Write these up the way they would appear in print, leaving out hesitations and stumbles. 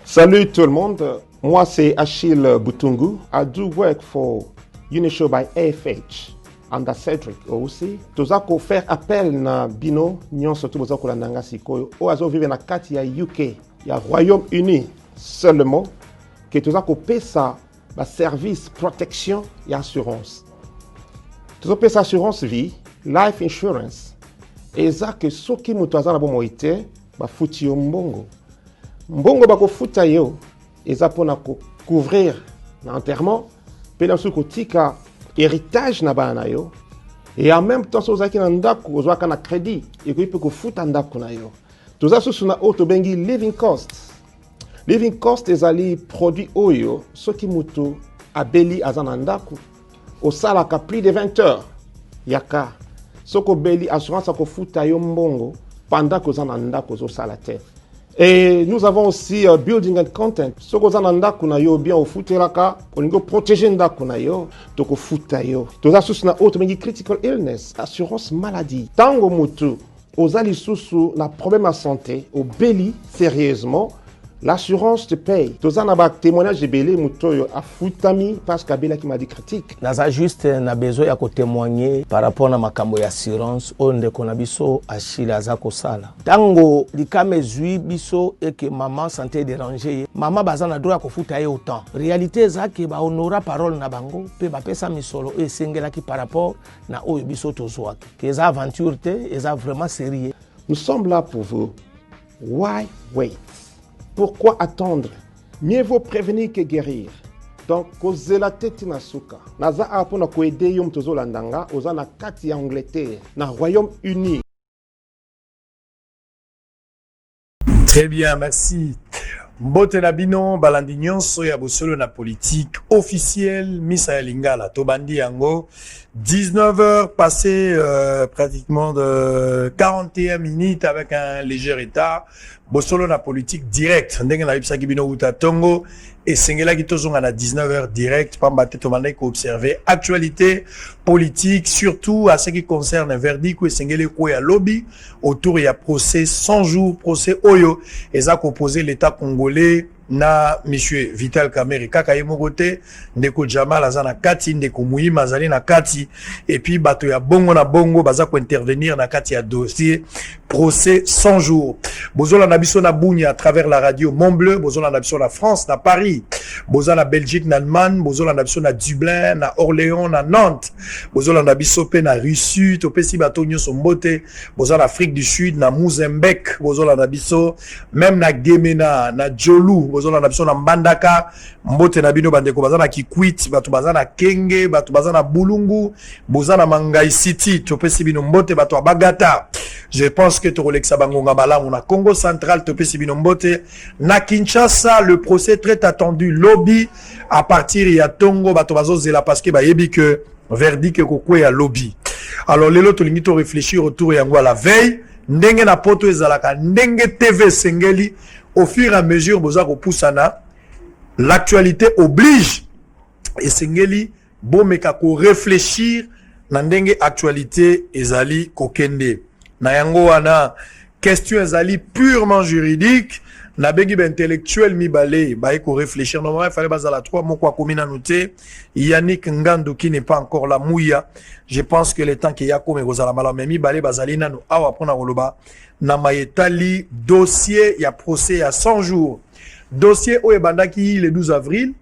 Salut tout le monde, moi c'est Achille Butungu. I do work for Unishow by AFH under Cedric aussi. Tozako faire appel na bino nyonso tu bozako la nanga sikoyo o azo vive na kati ya UK ya Royaume-Uni seulement que tozako pesa ba service protection et assurance. Tozako pesa assurance vie, life insurance. Eza que soki mutu aza na bomo ite ba futi yo mbongo. Mbongo bako futa yo eza pona ko couvrir l'enterrement, pena suko tika héritage na bana yo et en même temps so zaki na ndako ozwaka na crédit et ko ko futa ndako na yo. Toza susu na auto bengi living costs. Living cost ezali produit oyo soki mutu abeli azana ndako osalaka plus de 20 heures yaka soko beli assurance ko futa yo mbongo pendant que ozana ndako zo sala te. Et nous avons aussi building and content. Ce que vous avez kuna yo bien au futeraka, on go protéger ndakuna yo, toko futa yo. Toza susu na autre mengi critical illness, assurance maladie. Tango mutu, ozali susu na problème à santé, au beli sérieusement, l'assurance te paye. Toza na ba témoignage de belé muto yo afutami parce que bela qui m'a dit critique. Naza juste na besoin ya ko témoigner par rapport na makambo ya assurance onde kona biso Achille azako sala. Tango likame zui biso et que maman santé déranger, maman bazana droit ko futa ye autant. Réalité zake ba honora parole na bango pe ba pesa misolo e sengela ki par rapport na oyo biso tozwaki. Que za aventure te, eza vraiment sérieux. Nous sommes là pour vous. Why wait? Pourquoi attendre? Mieux vaut prévenir que guérir. Donc, kozela teti na suka. Naza apona ko aider yom tozo landanga, oza na kati ya Angleterre, na Royaume-Uni. Très bien, merci. Mbote na bino balandi nyonso ya bosolo na politique officielle Misa Lingala tobandi yango 19h passé pratiquement de 41 minutes avec un léger retard bosolo na politique direct ndenge na bipsaki bino uta tongo et sengela ki tozonga na 19h direct pamba te tomandai ko observer actualité politique surtout à ce qui concerne verdict ou sengele ko ya lobby autour ya procès 100 jours procès oyo eza ko poser l'état congolais na monsieur Vital Kamerhe kaka ye mokote ndeko Jamal azana kati ndeko Muhima azali na kati et puis bato ya bongo na bongo baza ko intervenir na kati ya dossier procès 100 jours bozola na biso na Bunia à travers la radio Montbleu bozola na biso na France na Paris bozola na Belgique na Allemagne bozola na biso na Dublin na Orléans na Nantes bozola na biso pe na Russie topesi bato nyonso mbote bozola na Afrique du Sud na Mozambique bozola na biso même na Gemena na Jolu bozola na biso na Mbandaka mbote na bino bandeko bazana Kikwit bato bazana Kenge bato bazana Bulungu bozana Mangai City topesi bino mbote bato Bagata je pense que Torolexa Bangonga Malamu na Congo central topesi bino mbote na Kinshasa le procès très attendu lobby à partir ya Tongo bato bazozela parce que bayebi que verdict ko ya lobby alors lelo to lingi to réfléchir autour yango à la veille ndenge na poto ezalaka ndenge TV sengeli au fur et à mesure boza ko poussana l'actualité oblige et sengeli bomeka ko réfléchir na ndenge actualité ezali kokende na yango wana question ezali purement juridique na bengi ba intellectuel mibale ba ko réfléchir normalement il fallait bazala 3 mots kwa komina noté Yannick Ngandou qui n'est pas encore la mouya je pense que le temps que yako me kozala mala memi bale bazali nanu awa pona koloba na mayetali dossier ya procès à 100 jours dossier o ebandaki le 12 avril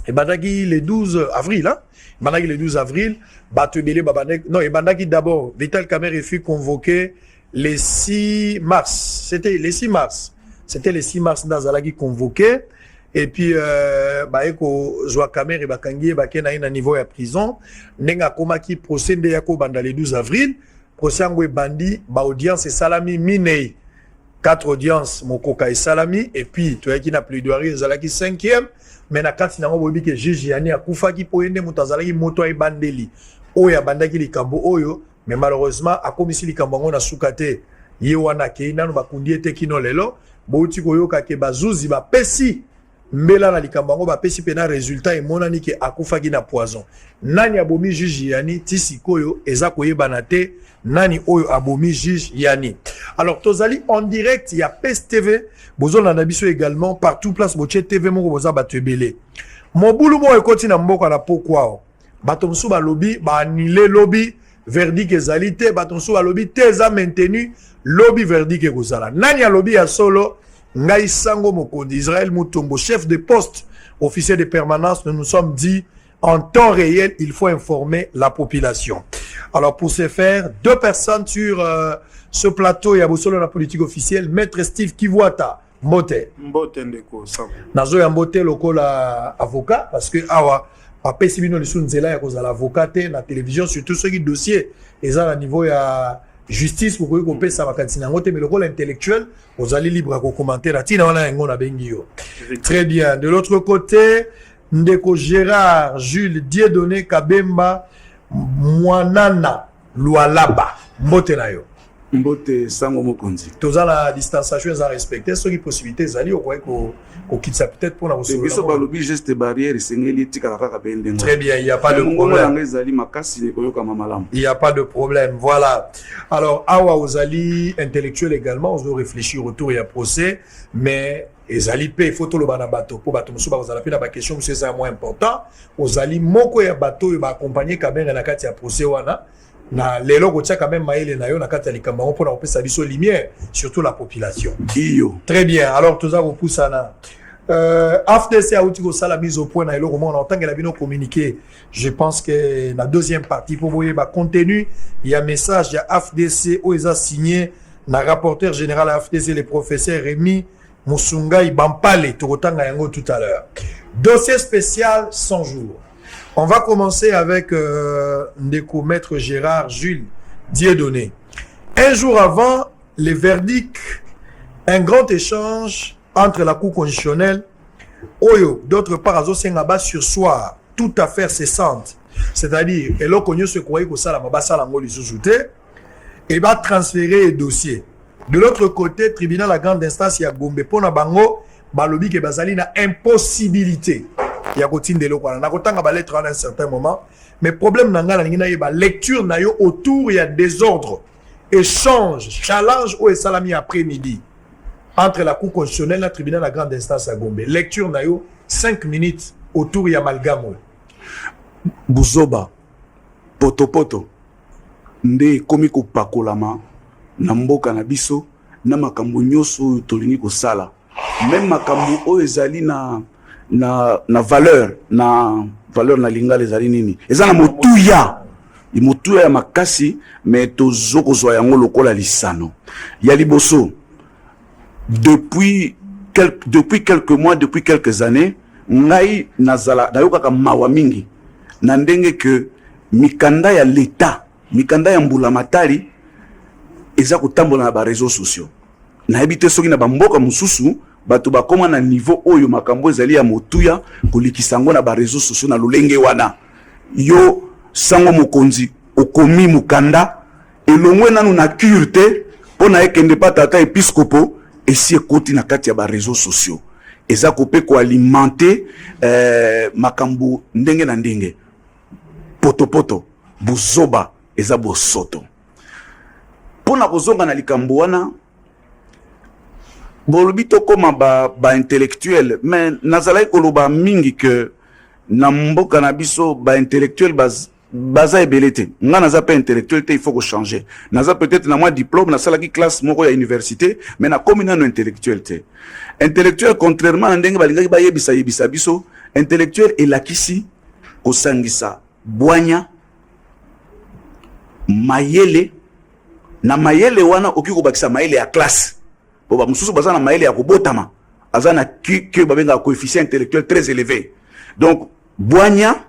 ebandaki le 12 avril hein ebandaki le 12 avril batebele babane non ebandaki d'abord Vital Kamerhe fut convoqué le 6 mars c'était le 6 mars c'était le 6 mars Nazalaki convoqué et puis baeko Joa Kamerhe bakangi bakena ina niveau ya prison nenga komaki procès nde yako banda le 12 avril procès ngwe bandi ba audience salami minei 4 audiences mokoka et salami et puis toyaki na plaidoirie zalaki 5e mais na kati nango bobi ke juge yani akufaki po ende mutazalaki moto ay bandeli oya bandaki likambo oyo mais malheureusement akomisi likambo ngo na sukate ye wana ke nanu bakundi ete kino lelo bouti koyoka ke bazuzi ba pesi mbela na likambo yango bapesi pe na résultat emonani ke akufaki na poison. Nani abomi juge Yani ti sikoyo eza koyebana te nani oyo abomi juge Yani. Alors tozali en direct ya PES TV bozona na biso également partout place boche TV moko boza bato ebele. Mobulu mo ekoti na mboka na pokwao. Bato msu ba lobby ba annulé lobby verdict ezali te, bato msu ba lobby te eza maintenu lobby verdict ekozala. Nani ya lobby ya solo Ngai Sango Mokondi, Israël Moutombo, chef de poste, officier de permanence, nous nous sommes dit, en temps réel, il faut informer la population. Alors pour ce faire, 2 personnes sur ce plateau, il y a Bosolo la politique officielle, Maître Steve Kivuata, Mbote. Mbote ndeko, ça. Nazo ya Mbote loko la avocat, parce que awa, papa Sibino Lissu Nzela ya koza l'avocat na télévision, surtout ceux qui dossier, et ça à niveau ya justice pour que vous ça mais le rôle intellectuel vous allez libre à commenter la tina wana ngo na bengio. Très bien. De l'autre côté, Ndeko Gérard Jules Dieudonné Kabemba Mwanana Lualaba Mbote na yo. Mbote Sango Mokonzi. Toza la distanciation à respecter ce qui possibilité zali au ko quitte ça peut-être pour la recevoir. Biso ba lobi geste barrière sengeli tika kaka bende. Très bien, il y a pas de problème. Il y a pas de problème. Voilà. Alors awa ozali intellectuel également, on doit réfléchir autour et à procès, mais ezali pe photo lo bana bato pour bato musu ba ozala pe na ba question c'est ça moins important. Ozali moko ya bato ba accompagner kabenge na kati ya procès wana. Na lelo ko quand même maile na yo na kati ya likambo pour na opesa biso lumière surtout la population. Très bien. Alors tous ça vous pousse na AFDC a outil ça la mise au point na elo comment on entend que la bino communiquer. Je pense que la deuxième partie pour voyer ba contenu, il y a message il y a AFDC où ils a signé na rapporteur général AFDC le professeur Rémi Musungai Bampale tokotanga yango tout à l'heure. Dossier spécial 100 jours. On va commencer avec Ndeko Maître Gérard Jules Dieudonné. Un jour avant les verdicts, un grand échange entre la Cour constitutionnelle, Oyo, d'autre part, Azo Sengaba sur soir, toute affaire cessante. C'est-à-dire, et là, qu'on se croyait que ça, la Mabassa, la Moli sous-souté, et va transférer les dossiers. De l'autre côté, tribunal à grande instance, il y a Gombe, Pona Bango, Balobi, qui Bazali, na impossibilité. Il y a Kotine de l'Okwana. Na Kotanga ba lettre à un certain moment. Mais problème, n'a pas lecture, n'a yo autour, il y a désordre. Échange, challenge, ou salami après-midi. Entre la Cour constitutionnelle et le tribunal à grande instance à Gombe. Lecture nayo 5 minutes autour ya amalgame. Buzoba poto nde komi ko pakolama na mboka na biso na makambo nyoso tolingi ko sala. Même makambo o ezali na valeur na lingala ezali nini. Eza na motuya. Motuya ya makasi mais tozoko zwa yango lokola lisano. Ya liboso depuis quelques mois, depuis quelques années, ngai nazala nayoka ka mawa mingi na ndenge que mikanda ya l'État, mikanda ya mbula matari eza kotambola na ba réseaux sociaux. Na habité soki na bamboka mususu bato bakoma na niveau oyo makambo ezali ya motuya kolikisango na ba réseaux sociaux na lolenge wana. Yo Sango Mokonzi okomi mukanda elongwe nanu na curte pona ekende pa tata episcopo et si écoute na kati ya ba réseaux sociaux eza kopé ko alimenter makambo ndenge na ndenge poto buzoba eza bosoto pona kozonga na likambo wana bolobito koma ba intellectuel mais nazala koloba mingi que na mboka na biso ba intellectuel baza ebelete nga naza pas intellectuel te il faut que changer naza peut-être na moi diplôme na salaki classe moko ya université mais na komi nano intellectuel te intellectuel contrairement à ndenge balingaki bayebisa biso intellectuel elakisi kosangisa bwanya mayele na mayele wana oki kobakisa mayele ya classe bo ba mususu baza na mayele ya kobotama aza na que babenga coefficient intellectuel très élevé donc bwanya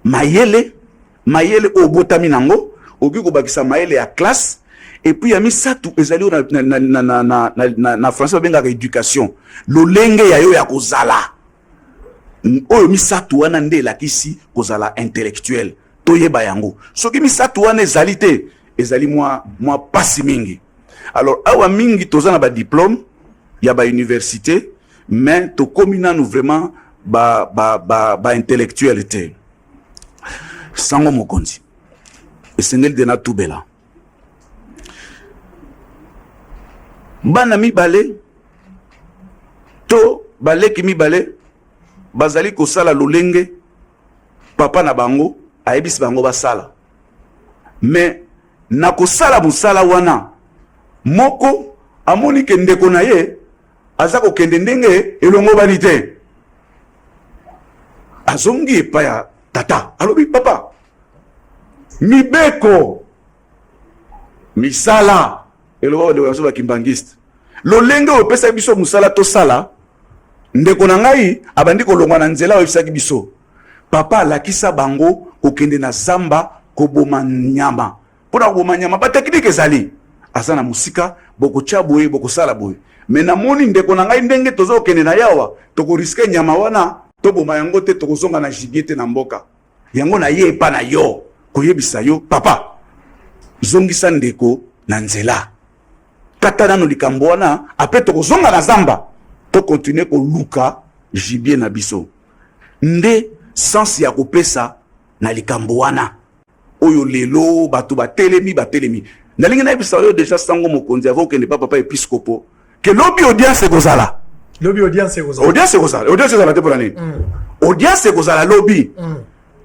mayele obotami nango oki kobakisa mayele ya classe et puis yami satu ezali na français benga éducation lolenge ya yo ya kozala oyo misatu wana nde lakisi kozala intellectuel toyeba yango soki misatu wana ezali te ezali moi pasi mingi alors awa mingi tozana ba diplôme ya ba université mais to komina nous vraiment ba intellectualité sango mokonzi esengeli de na tubela bana mibale to baleki mibale bazali kosala lolenge papa na bango ayebisi bango basala mais na kosala mosala wana moko amoni ke ndeko na ye aza kokende ndenge elongo bani te azongi epai ya tata alobi papa mibeko misala eloba ndeko naso bakimbangiste lolenge opesa biso mosala tosala ndeko na ngai abandi kolongwa na nzela oyebisaki biso papa alakisa bango kokende na zamba koboma nyama mpona koboma nyama bateknike ezali aza na mosika bokotya boye bokosala boye me namoni ndeko na ngai ndenge toza kokende na yawa tokoriske nyama wana toboma yango te tokozonga na gibier te na mboka yango na ye epa na yo koyebisa yo papa zongisa ndeko na nzela kata nano likambo wana apres tokozonga na zamba tokontinue koluka gibier na biso nde sansi ya kopesa na likambo wana oyo lelo bato batelemi nalingi nayebisa yo deja sango mokonzi avant okende pa papa episcopo ke lobi audience ekozala audience ekozala te mpona nini audience ekozala lobi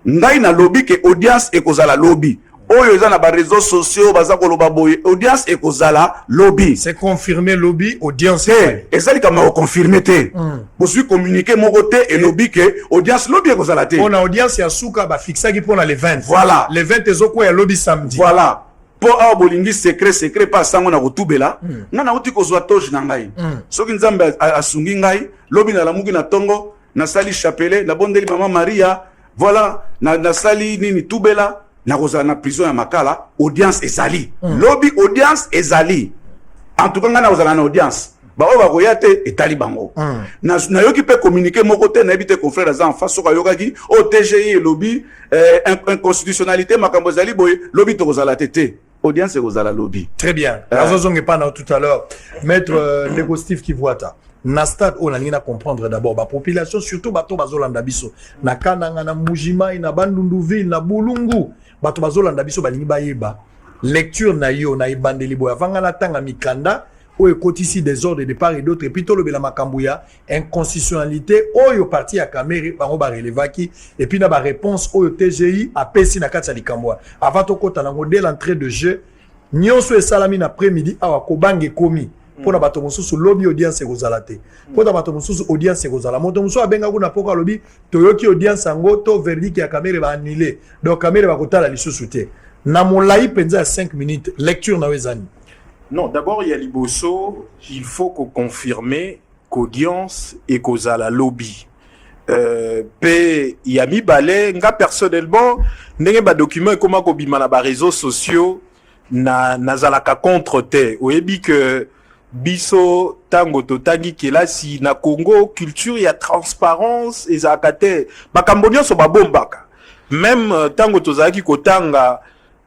ngai na lobi ke audience ekozala lobi oyo eza na bareseaux sociaux baza koloba boye audience ekozala lobi c'est confirmé lobi audience te ezali kama oconfirme te bozwi communiqué moko te elobi ke audience lobi ekozala te mpona audience ya suka bafixaki mpona le 20 voilà le 20 ezokwea lobi samedi voilà po awa bolingi secret pa sango na kotubela nga nauti kozwa toge na ngai soki nzambe asungi ngai lobi nalamuki na tongo nasali chapelet nabondeli mama maria voilà nasali nini tubela nakozala na prison ya makala audience ezali lobi audience ezali en tout cas nga nakozala na audience baoyo bakoya te etali bango nayoki mpe communiqué moko te nayebi te confrère aza en face soki ayokaki o tgi elobi inconstitutionnalité makambo ezali boye lobi tokozala te audience ekozala lobi. Très bien. Azozonge pana tout à l'heure. Maître Ndeko Steve Kivuata. Na stade on a ngina comprendre d'abord ba population surtout bato bazolanda biso. Na kananga na Mujimai na Bandunduville na Bulungu. Bato bazolanda biso balingi bayeba. Lecture na yo na ibandeli boya vanga na tanga mikanda o ekotisi des ordres de part et d'autre et puis to lobela makambo ya inconstitutionnalité oyo parti ya Kamere bango ba relevaki et puis na ba réponse oyo TGI a pesi na kati ya likambo avant to kota na modèle entrée de jeu nyonso esalami na après-midi awa kobange komi pona bato mosusu lobi audience ekozala te pona bato mosusu audience ekozala moto mosusu abenga kuna poko lobi toyoki audience yango to verdict ya Kamere ba annuler donc Kamere ba kotala lisusu te na molai penza 5 minutes lecture na wezani. Non, d'abord, il y a Liboso, il faut qu'on confirme qu'audience et qu'aux lobby. Il y a mis balai, nga personnellement, n'ayez pas document et comment qu'on bima na ba réseaux sociaux, na zalaka contre te. Ou ebi que biso tango to tangi ke la si na Congo culture il y a transparence et zakate. Bakambonyo so ba bombaka. Même tango to zaki ko tanga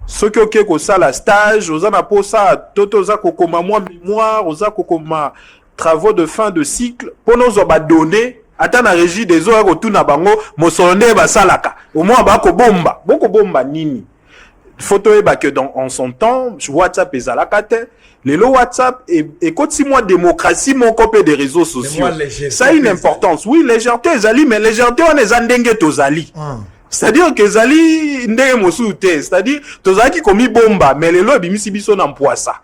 soki oke kosala stage oza na posa toto oza kokoma mwa mémoire oza kokoma travaux de fin de cycle mpona ozwa badonné ata na régie des eaux ya kotuna bango mosolo nde basalaka omoi bokobomba nini faut toyeba que en son temps WhatsApp ezalaka te lelo WhatsApp ekoti mwa démocratie moko mpe des réseaux sociaux ça a une importance oui légèreté ezali mais légèreté wana eza ndenge tozali c'est-à-dire que zali ndenge mosu te c'est-à-dire tozaki komi bomba mais lelo bimisi biso na mpoisa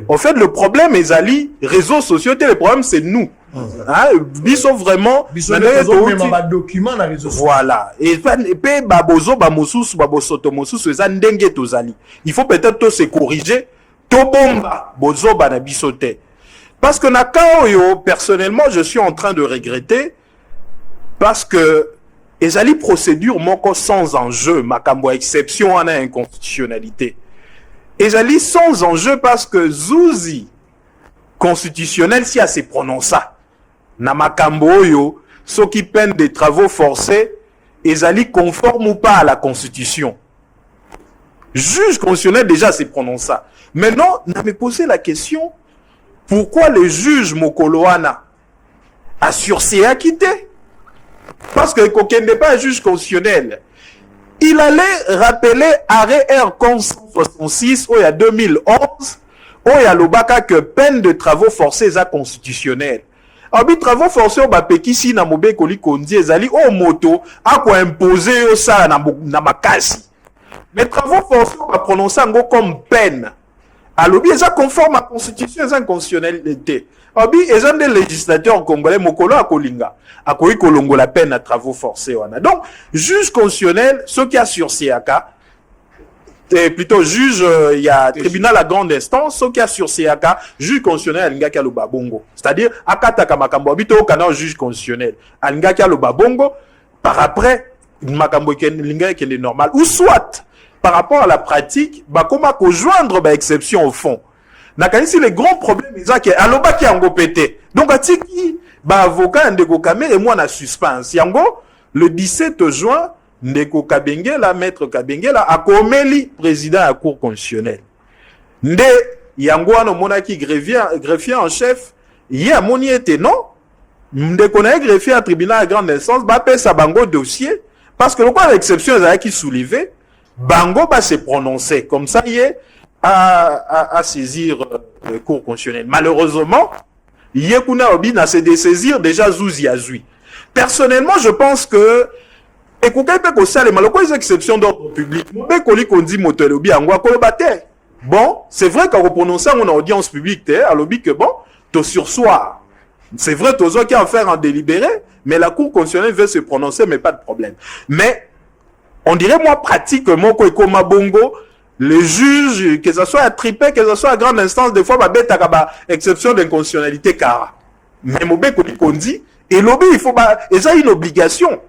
en fait le problème ezali réseaux sociaux te le problème c'est nous hein biso vraiment document na réseaux sociaux voilà et pe babozo ba mosusu babosoto mosusu eza ndenge tozali il faut peut-être to se corriger to bomba bozo ba na biso te parce que na ka oyo personnellement je suis en train de regretter parce que ezali procédure moko sans enjeu makambo exception ana inconstitutionnalité ezali sans enjeu parce que zuzi constitutionnel si a se prononça na makambo oyo ceux qui peine des travaux forcés ezali conforme ou pas à la constitution juge constitutionnel déjà se prononça maintenant n'a me posé la question pourquoi les juges mokoloana à surseoir à quitter. Parce que Koké n'est pas un juge constitutionnel. Il allait rappeler arrêt R 166 il y a 2011 où il y a le baka que peine de travaux forcés à constitutionnel. Abi travaux forcés au bapekisi na mobe koli kondi ezali au moto a ko imposer ça na makasi. Mais travaux forcés on va prononcer en comme peine. Alobi eza conforme à la constitution eza constitutionnalité. Abi eza des législateurs congolais mokolo akolinga akoyi kolongo la peine à travaux forcés wana. Donc juge constitutionnel ce qui a surseaka plutôt juge il y a tribunal à grande instance ce qui a surseaka juge constitutionnel alingaki lo babongo. C'est-à-dire akataka makambo abito kana juge constitutionnel alingaki lo babongo par après makambo lingaki est normal ou soit par rapport à la pratique, bah comment rejoindre bah exception au fond. Nakanisi les grands problèmes ils que aloba ki yango pété. Donc atiki bah avocat ndeko Kamere et moi na suspense. Yango le 17 juin ndeko Kabengela maître Kabengela a komeli président à cour constitutionnelle. Nde yango ano monaki greffier en chef, y a moni était non. Ndeko na greffier à tribunal à grande instance bah pesa bango dossier parce que le quoi l'exception ça qui soulevé Bango va se prononcer comme ça y est à saisir le cours constitutionnel. Malheureusement, Yekuna Obi n'a se dessaisir déjà Zouzi Azoui. Personnellement, je pense que écoutez que ça les malheureux les exceptions d'ordre public. Bon, c'est vrai qu'en prononçant en audience publique, à l'obi que bon, tu sursoir. C'est vrai, tu as qu'à en faire en délibéré, mais la cour constitutionnelle veut se prononcer, mais pas de problème. Mais on dirait, moi, pratiquement, comme bongo, les juges, que ce soit à tripé, que ce soit à grande instance, des fois, bête à exception d'inconstitutionnalité, car, même au bec, on dit, et lobby, il faut, et ça, une obligation,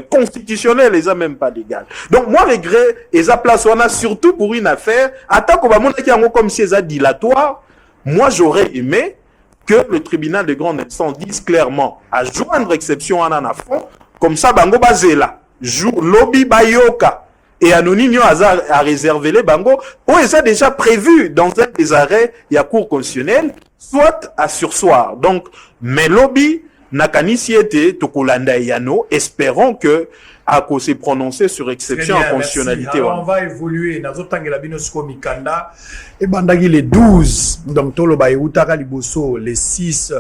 constitutionnelle, et ça, même pas légale. Donc, moi, regret, et ça place, on a surtout pour une affaire, attends qu'on va montrer qu'il y a comme si c'est dilatoire, moi, j'aurais aimé que le tribunal de grande instance dise clairement, à joindre exception en fond, comme ça, bango basé là. Lobby Bayoka et Anonyme a réservé les bango où ils ont déjà prévu dans un des arrêts il y a cour constitutionnelle soit à sursoir. Donc mais lobby nakanisi était tokolanda yano espérons que à cause se prononcer sur exception en constitutionnalité. Alors, on va évoluer nazo tangela bino sko mikanda et bandagi les 12 donc tolo ba utaka liboso les 6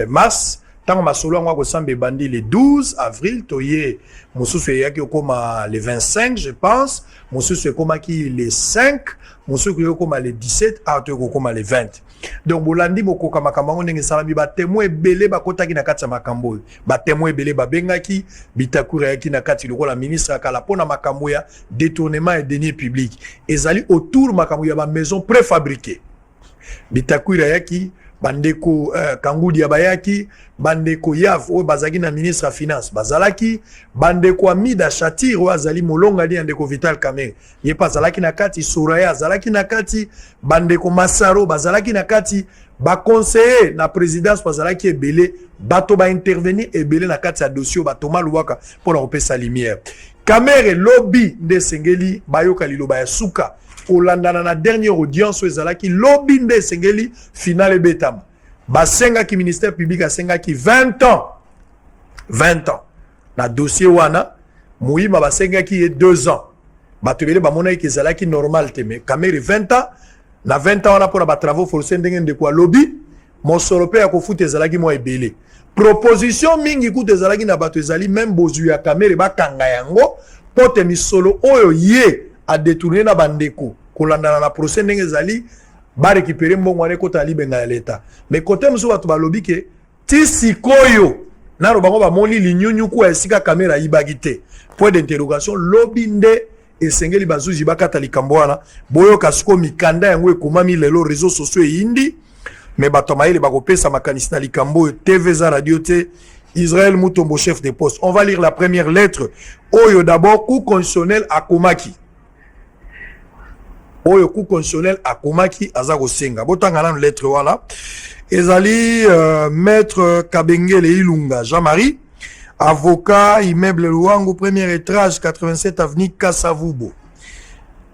mars. Tant que solo ngwa kosambe bandi le 12 avril toye mosusu yaki okoma le 25 je pense mosusu ekoma ki le 5 mosusu ekoma le 17 ato ekoma le 20 donc bolandi mokoka makambo ndenge salami ba témoin ebele bakotaki na kati ya makambo ba témoin ebele babengaki bitakura yaki na kati lokola ministre akala pona makambo ya détournement et deniers publics ezali autour makambo ya ba maison préfabriquée bitakura yaki bandeko Kangudi Abayaki, bandeko Yav o bazaki na ministre à finance bazalaki, bandeko Amida Chatir o azali molonga li andeko Vital Kamerhe ye pa zalaki na kati, Soraya zalaki na kati, bandeko Masaro bazalaki na kati, ba conseiller na présidence bazalaki ebele bato ba intervenir ebele na kati ya dossier ba Thomas Luwaka pour la repesa lumière. Kamerhe lobby de Sengeli bayoka liloba ya suka Olandana na dernière audience ezalaki lobby nde Sengeli finale betam basenga ki ministère public asenga ki 20 ans na dossier wana Mouyima basenga ki 2 ans batebele bamona ki ezalaki normal te mais Kamerhe 20 ans na 20 ans wana pour ba travaux forcés ndenge de quoi lobby mosolo pe ya kofuta ezalaki mo ebele proposition mingi kuta ezalaki na bato ezali même bozu ya Kamerhe bakanga yango pote misolo oyo ye a détourné na bandeko kolandana na procès ndenge ezali ba récupérer mbongo wane kota libenga ya leta mais côté musu bato balobi ke ti sikoyo na robango ba moni linyunyu ku esika Kamerhe ibagi te point d'interrogation lobby nde esengeli bazuzi bakata likambo wana boyoka siko mikanda yango ekomami lelo réseaux sociaux indi mais bato maile bakopesa makanisi na likambo TV za radio te Israël Mutombo chef de poste. On va lire la première lettre. Oyo d'abord coup constitutionnel akomaki. Oyo coup constitutionnel akomaki azako senga. Botanga na lettre wala. Ezali maître Kabengele Ilunga Jean-Marie, avocat immeuble Luango premier étage 87 avenue Kasavubo.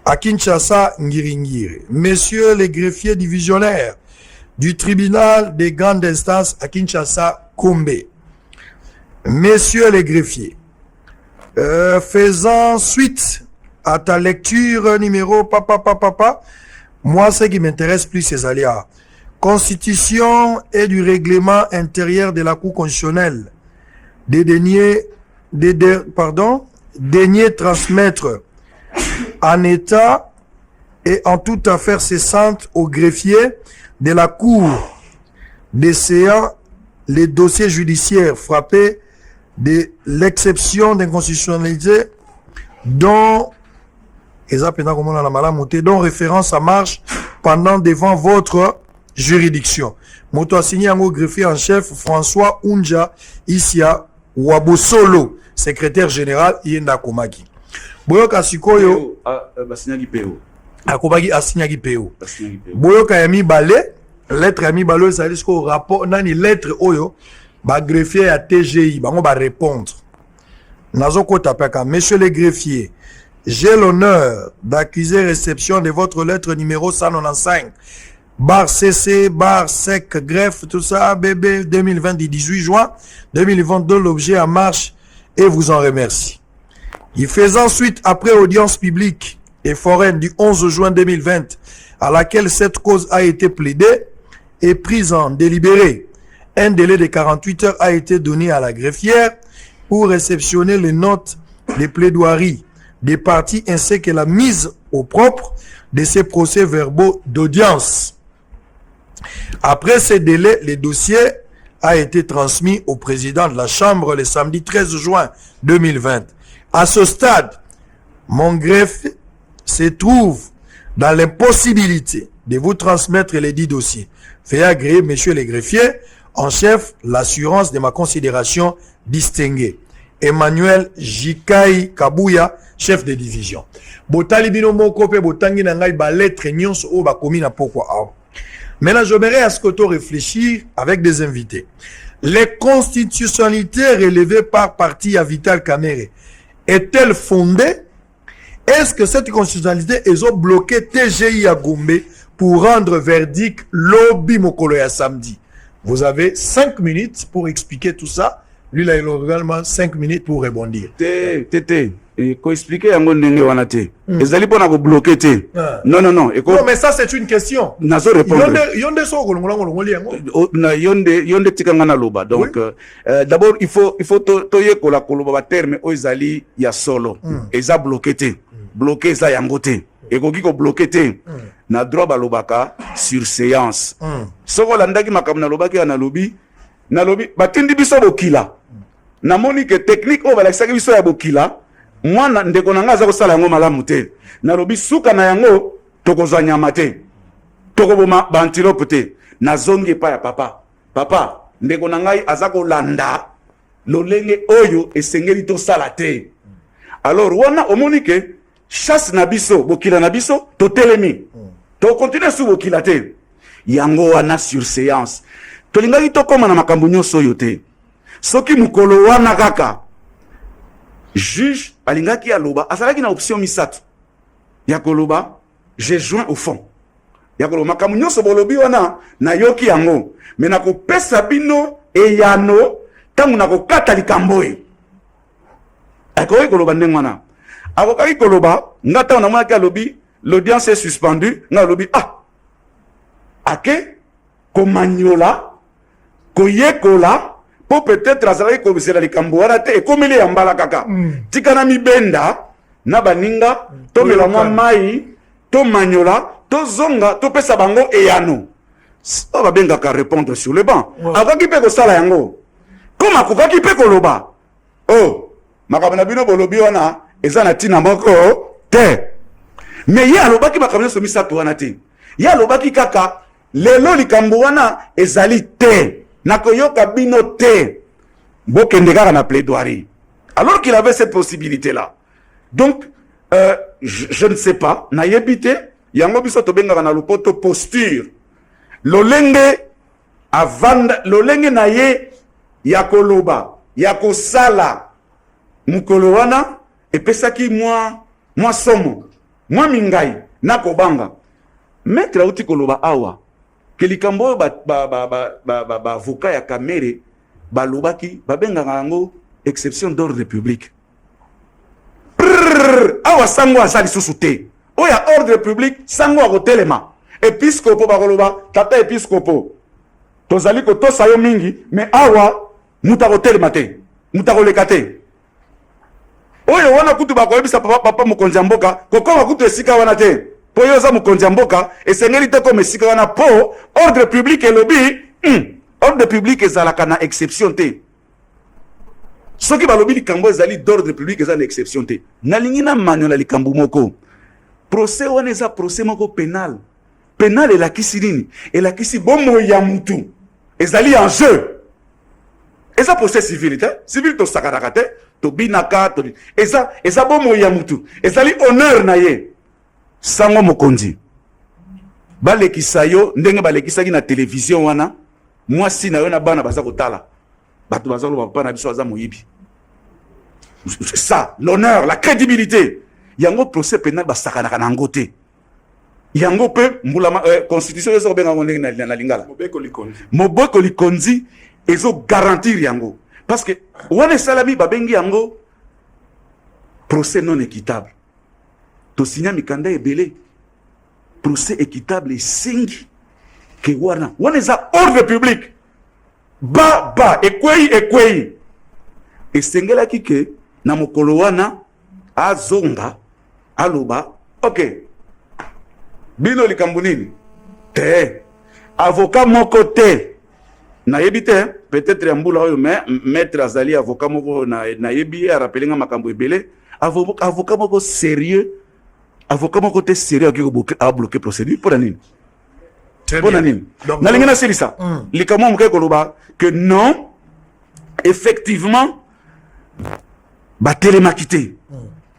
À Kinshasa Ngiringiri. Messieurs les greffiers divisionnaires du tribunal des grandes instances à Kinshasa Kombe. Messieurs les greffiers, faisant suite à ta lecture numéro papa, moi ce qui m'intéresse plus c'est aléas. Constitution et du règlement intérieur de la Cour constitutionnelle daigner transmettre en état et en toute affaire cessante aux greffiers de la Cour d'essayant les dossiers judiciaires frappés de l'exception d'inconstitutionnalité dont référence à marche pendant devant votre juridiction. Moto a signé un greffier en chef François Unja Isia Wabosolo, secrétaire général Yenda Komaki. Boyoka sikoyo basinyaki PO. Akobaki asinyaki PO. Boyoka yami balé, lettre yami balé ça dit ko rapport nani lettre oyo ba greffier à TGI bango ba répondre. Nazoko tapaka monsieur le greffier, j'ai l'honneur d'accuser réception de votre lettre numéro 195 bar CC, bar sec, greffe, tout ça, BB 2020 du 18 juin 2022, l'objet en marche et vous en remercie. Il faisant suite après audience publique et foraine du 11 juin 2020, à laquelle cette cause a été plaidée et prise en délibéré, un délai de 48 heures a été donné à la greffière pour réceptionner les notes des plaidoiries des parties ainsi que la mise au propre de ces procès-verbaux d'audience. Après ce délai, le dossier a été transmis au président de la Chambre le samedi 13 juin 2020. À ce stade, mon greffe se trouve dans l'impossibilité de vous transmettre les 10 dossiers. Veuillez agréer, messieurs les greffiers, en chef, l'assurance de ma considération distinguée. Emmanuel Jikai Kabuya, chef de division. Botali bino moko pe botangi na ngai ba lettre nyonso o ba komi na pokwa awa. Maintenant, j'aimerais à ce que tu réfléchir avec des invités. Les constitutionnalités relevées par parti à Vital Kamerhe est-elle fondée? Est-ce que cette constitutionnalité est bloquée TGI à Gombe pour rendre verdict lobby mokolo ya samedi? Vous avez 5 minutes pour expliquer tout ça. Lui, il a également 5 minutes pour rebondir. Et ko expliquer yango ndenge wana te. Ezali pona ko bloquer te. Non. Non, mais ça c'est une question. Nazo répondre. Yonde so kolongolangolongoli yango. Na yonde tikanga na loba. Donc d'abord il faut to yekola koloba ba terme o ezali ya solo. Eza bloquer te. Bloquer eza yango te. Et koki ko bloquer te. Na droit ba lobaka sur séance. Soko landaki makambo na lobaki na lobi batindi biso bokila. Na moni que technique o balakisaki biso ya bokila. Mwana ndeko nanga za kosala yango malamu te. Na lobi suka na yango tokozwa nyama te. Tokoboma bantilope te. Na zongi pa ya papa. Papa, ndeko nangai aza kolanda lolenge oyo esengeli to sala te. Alors wana omoni que chasse na biso, bokila na biso, to telemi. To continue su bokila te. Yango wana sur séance. To lingaki to koma na makambo nyonso oyo te. Soki mukolo wana kaka juge alingaki aloba asalaki na option misato ya koloba j'ai joint au fond ya koloba makambo nyonso bolobi wana na yoki yango me na kopesa bino eyano tangu na kokata likambo e akoki koloba ndenge wana akokaki koloba nga tango namonaki alobi l'audience est suspendue nga alobi ake komanyola koyekola po peut-être azalaki kobisela likambo wana te ekomeli ya mbala kaka tikana mibenda na baninga tomela mwa mai to manyola to zonga to pesa bango eyano o babengaka répondre sur le banc akokaki mpe kosala yango koma akokaki mpe koloba makambo na bino bolobi wana eza na ntina moko te me ye alobaki makambo nyonso misato wana te ye alobaki kaka lelo likambo wana ezali te nakoyoka bino te bokende kaka na plaidoirie alors qu'il avait cette possibilité là. Donc je ne sais pas nayebi te yango biso tobengaka na lopoto posture lolenge avanda lolenge na ye ya koloba ya kosala mukolo wana epesaki mwa somo mwa mingai na kobanga maître auti koloba awa que likambo avocat ya Kamerhe balobaki babengaka yango exception d'ordre public. Awa sango asali susu te. Oya ordre public sango akotelema. Episcopo bakoloba tata episcopo. Tozali ko tosa yo mingi mais awa muta kotelema te. Muta koleka te. Oyo wana kutu bakoyebisa papa mokonzi ya mboka kokoma kutu esika wana te. Po yo za mokonzi ya mboka esengeli te comme esika wana po ordre public elobi ordre public ezalaka na exception te. Soki balobi likambo ezali d'ordre public eza na exception te. Nalingi na manyola likambo moko. Procès wana eza procès moko pénal. Pénal elakisi nini? Elakisi bomo ya mutu. Ezali en jeu. Eza procès civil te. Civil to sakaraka te. To binaka to eza bomo ya mutu. Ezali honneur na ye. Sango mokonzi. Balekisa yo ndenge balekisaki na télévision wana. Mwasi na yo na bana baza kotala. Bato baza lo papa na biso baza moyibi. C'est ça, l'honneur, la crédibilité. Yango procès pénal basakanaka na ngo te. Yango pe mbula constitution ezo benga ngondenge na lingala. Mobeko likonzi ezo garantir yango. Parce que wana salami babengi yango procès non équitable. To signa mikanda ebele. Procès équitable et singi que wana eza ordre public. Ba ekwei. Esengela kike na mokolo wana azonga aloba OK. Bino likambo nini? Te. Avocat moko te. Na yebite peut-être ya mbula oyo mais maître azali avocat moko na yebi a rappelinga makambo ebele. Avocat moko sérieux. Avocat moko te sérieux a bloquer procédure pour nini? Pour nini? Nalinga na selisa. Likambo moko koloba que non effectivement ba télémakité.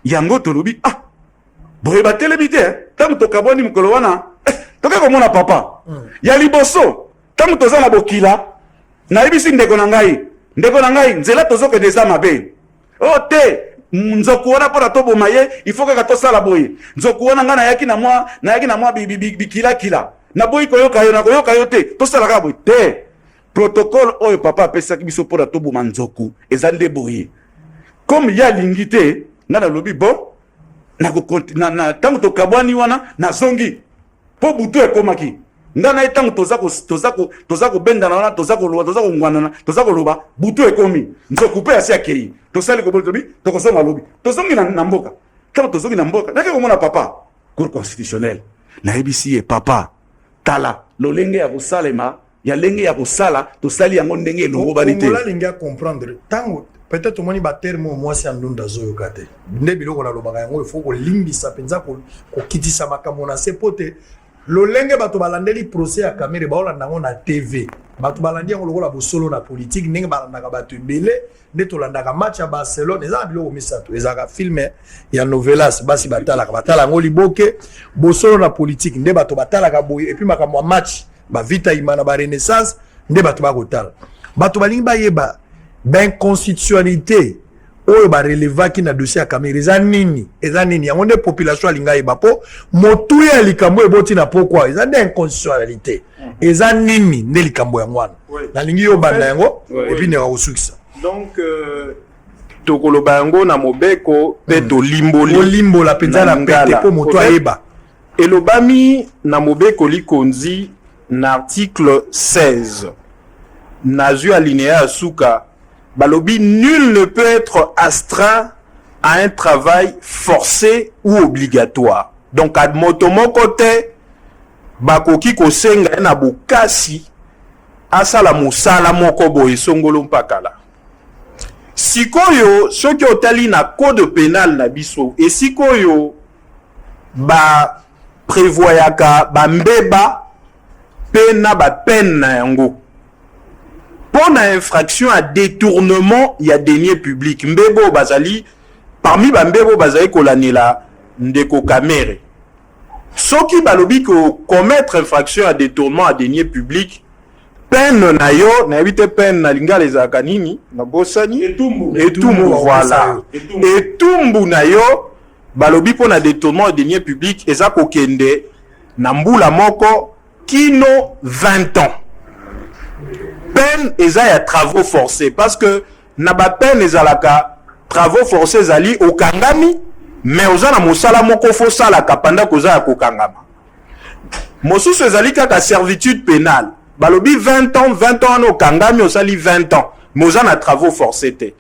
Yango tolobi boye ba télémité tam to kaboni mukolo wana toka ko mona papa ya liboso tam to za na bokila na yebisi ndeko na ngai nzela tozoke desa mabe o te nzoku wana pora to bomaye il faut que to sala boye nzoku wana ngana yaki na mwa bikila na boy ko yoka yo te to sala ka boye te protocole oyo papa pesa ki biso pora to boma nzoku ezande boye comme ya lingité na lobi bon na tango to kabwani wana na zongi po butu ekomaki ndana etango toza ko benda na wana toza ko ngwana toza ko loba butu ekomi nzoku pe asi akei to sali ko botobi to ko songa lobi to zongi na mboka tango to zongi na mboka nake ko mona papa cour constitutionnelle na ebisi papa tala lolenge ya kosalema ya lenge ya kosala to sali yango ndenge longo banite on linga comprendre tango peut-être moni ba terme moi c'est andunda zoyo kate nde biloko na lobaka yango il faut ko limbisa penza ko kitisa makambo na sepote lolenge bato balandeli procès ya kamere ba olanda ngo na TV bato balandi yango lokola bosolo na politique ndenge balandaka bato ebele nde tolandaka match ya Barcelone eza biloko misato ezaka filme ya novelas basi batala ngo liboke bosolo na politique nde bato batalaka boye et puis makambo match ba vita imana ba renaissance nde bato bakotala bato balingi bayeba d'inconstitutionnalité oyo ba relevaki na dossier ya kamere eza nini yango nde population alinga yeba po motu ya likambo eboti na pokwa eza nde inconstitutionnalité eza nini nde likambo yango wana nalingi yo banda yango et puis ne osukisa donc tokoloba yango na mobeko pe to limbola penza na pete po motu ayeba elobami na mobeko likonzi na article 16 nazui alinéa suka balobi nul ne peut être astreint à un travail forcé ou obligatoire. Donc ad motomoko te bakoki kosenga na bokasi asala musala moko boye songolo mpakala. Sikoyo soki otali na code pénal na biso et sikoyo ba prévoyaka ba mbeba pena ba peine na yango. Pour une infraction à détournement, il y a deniers publics. Mbebo bazali, parmi Mbebo bazali kolanela ndeko kamere. Soki balobi ko commettre infraction à détournement à deniers publics, peine na yo, na évite peine na linga les akanini, na bosani, etumbu, voilà. Etumbu na yo, balobi pour na détournement à deniers publics, eza kokende, na mbula moko, kino 20 ans. Peine peine eza ya travaux forcés parce que na ba peine ezalaka travaux forcés ezali okangami mais oza na mosala moko fo salaka pendant koza ya kokangama mosusu ezali kaka servitude pénale balobi 20 ans wana okangami osali 20 ans mais oza na travaux forcés te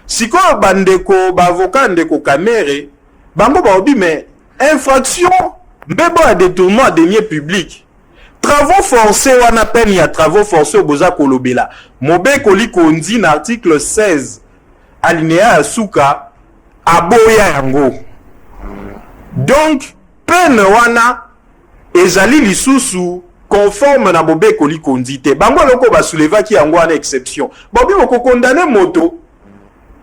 sikoyo bandeko baavocat ndeko Kamere bango baobi mais infraction mbebo ya détournement à deniers publics travaux forcés wana peine ya travaux forcés oboza kolobela Mobekoli Kondi na article 16 alinéa ya suka aboya yango donc peine wana ezali lisusu conforme na Mobekoli Kondi te bango loko basoulevaki yango wana exception bobi boko condamner moto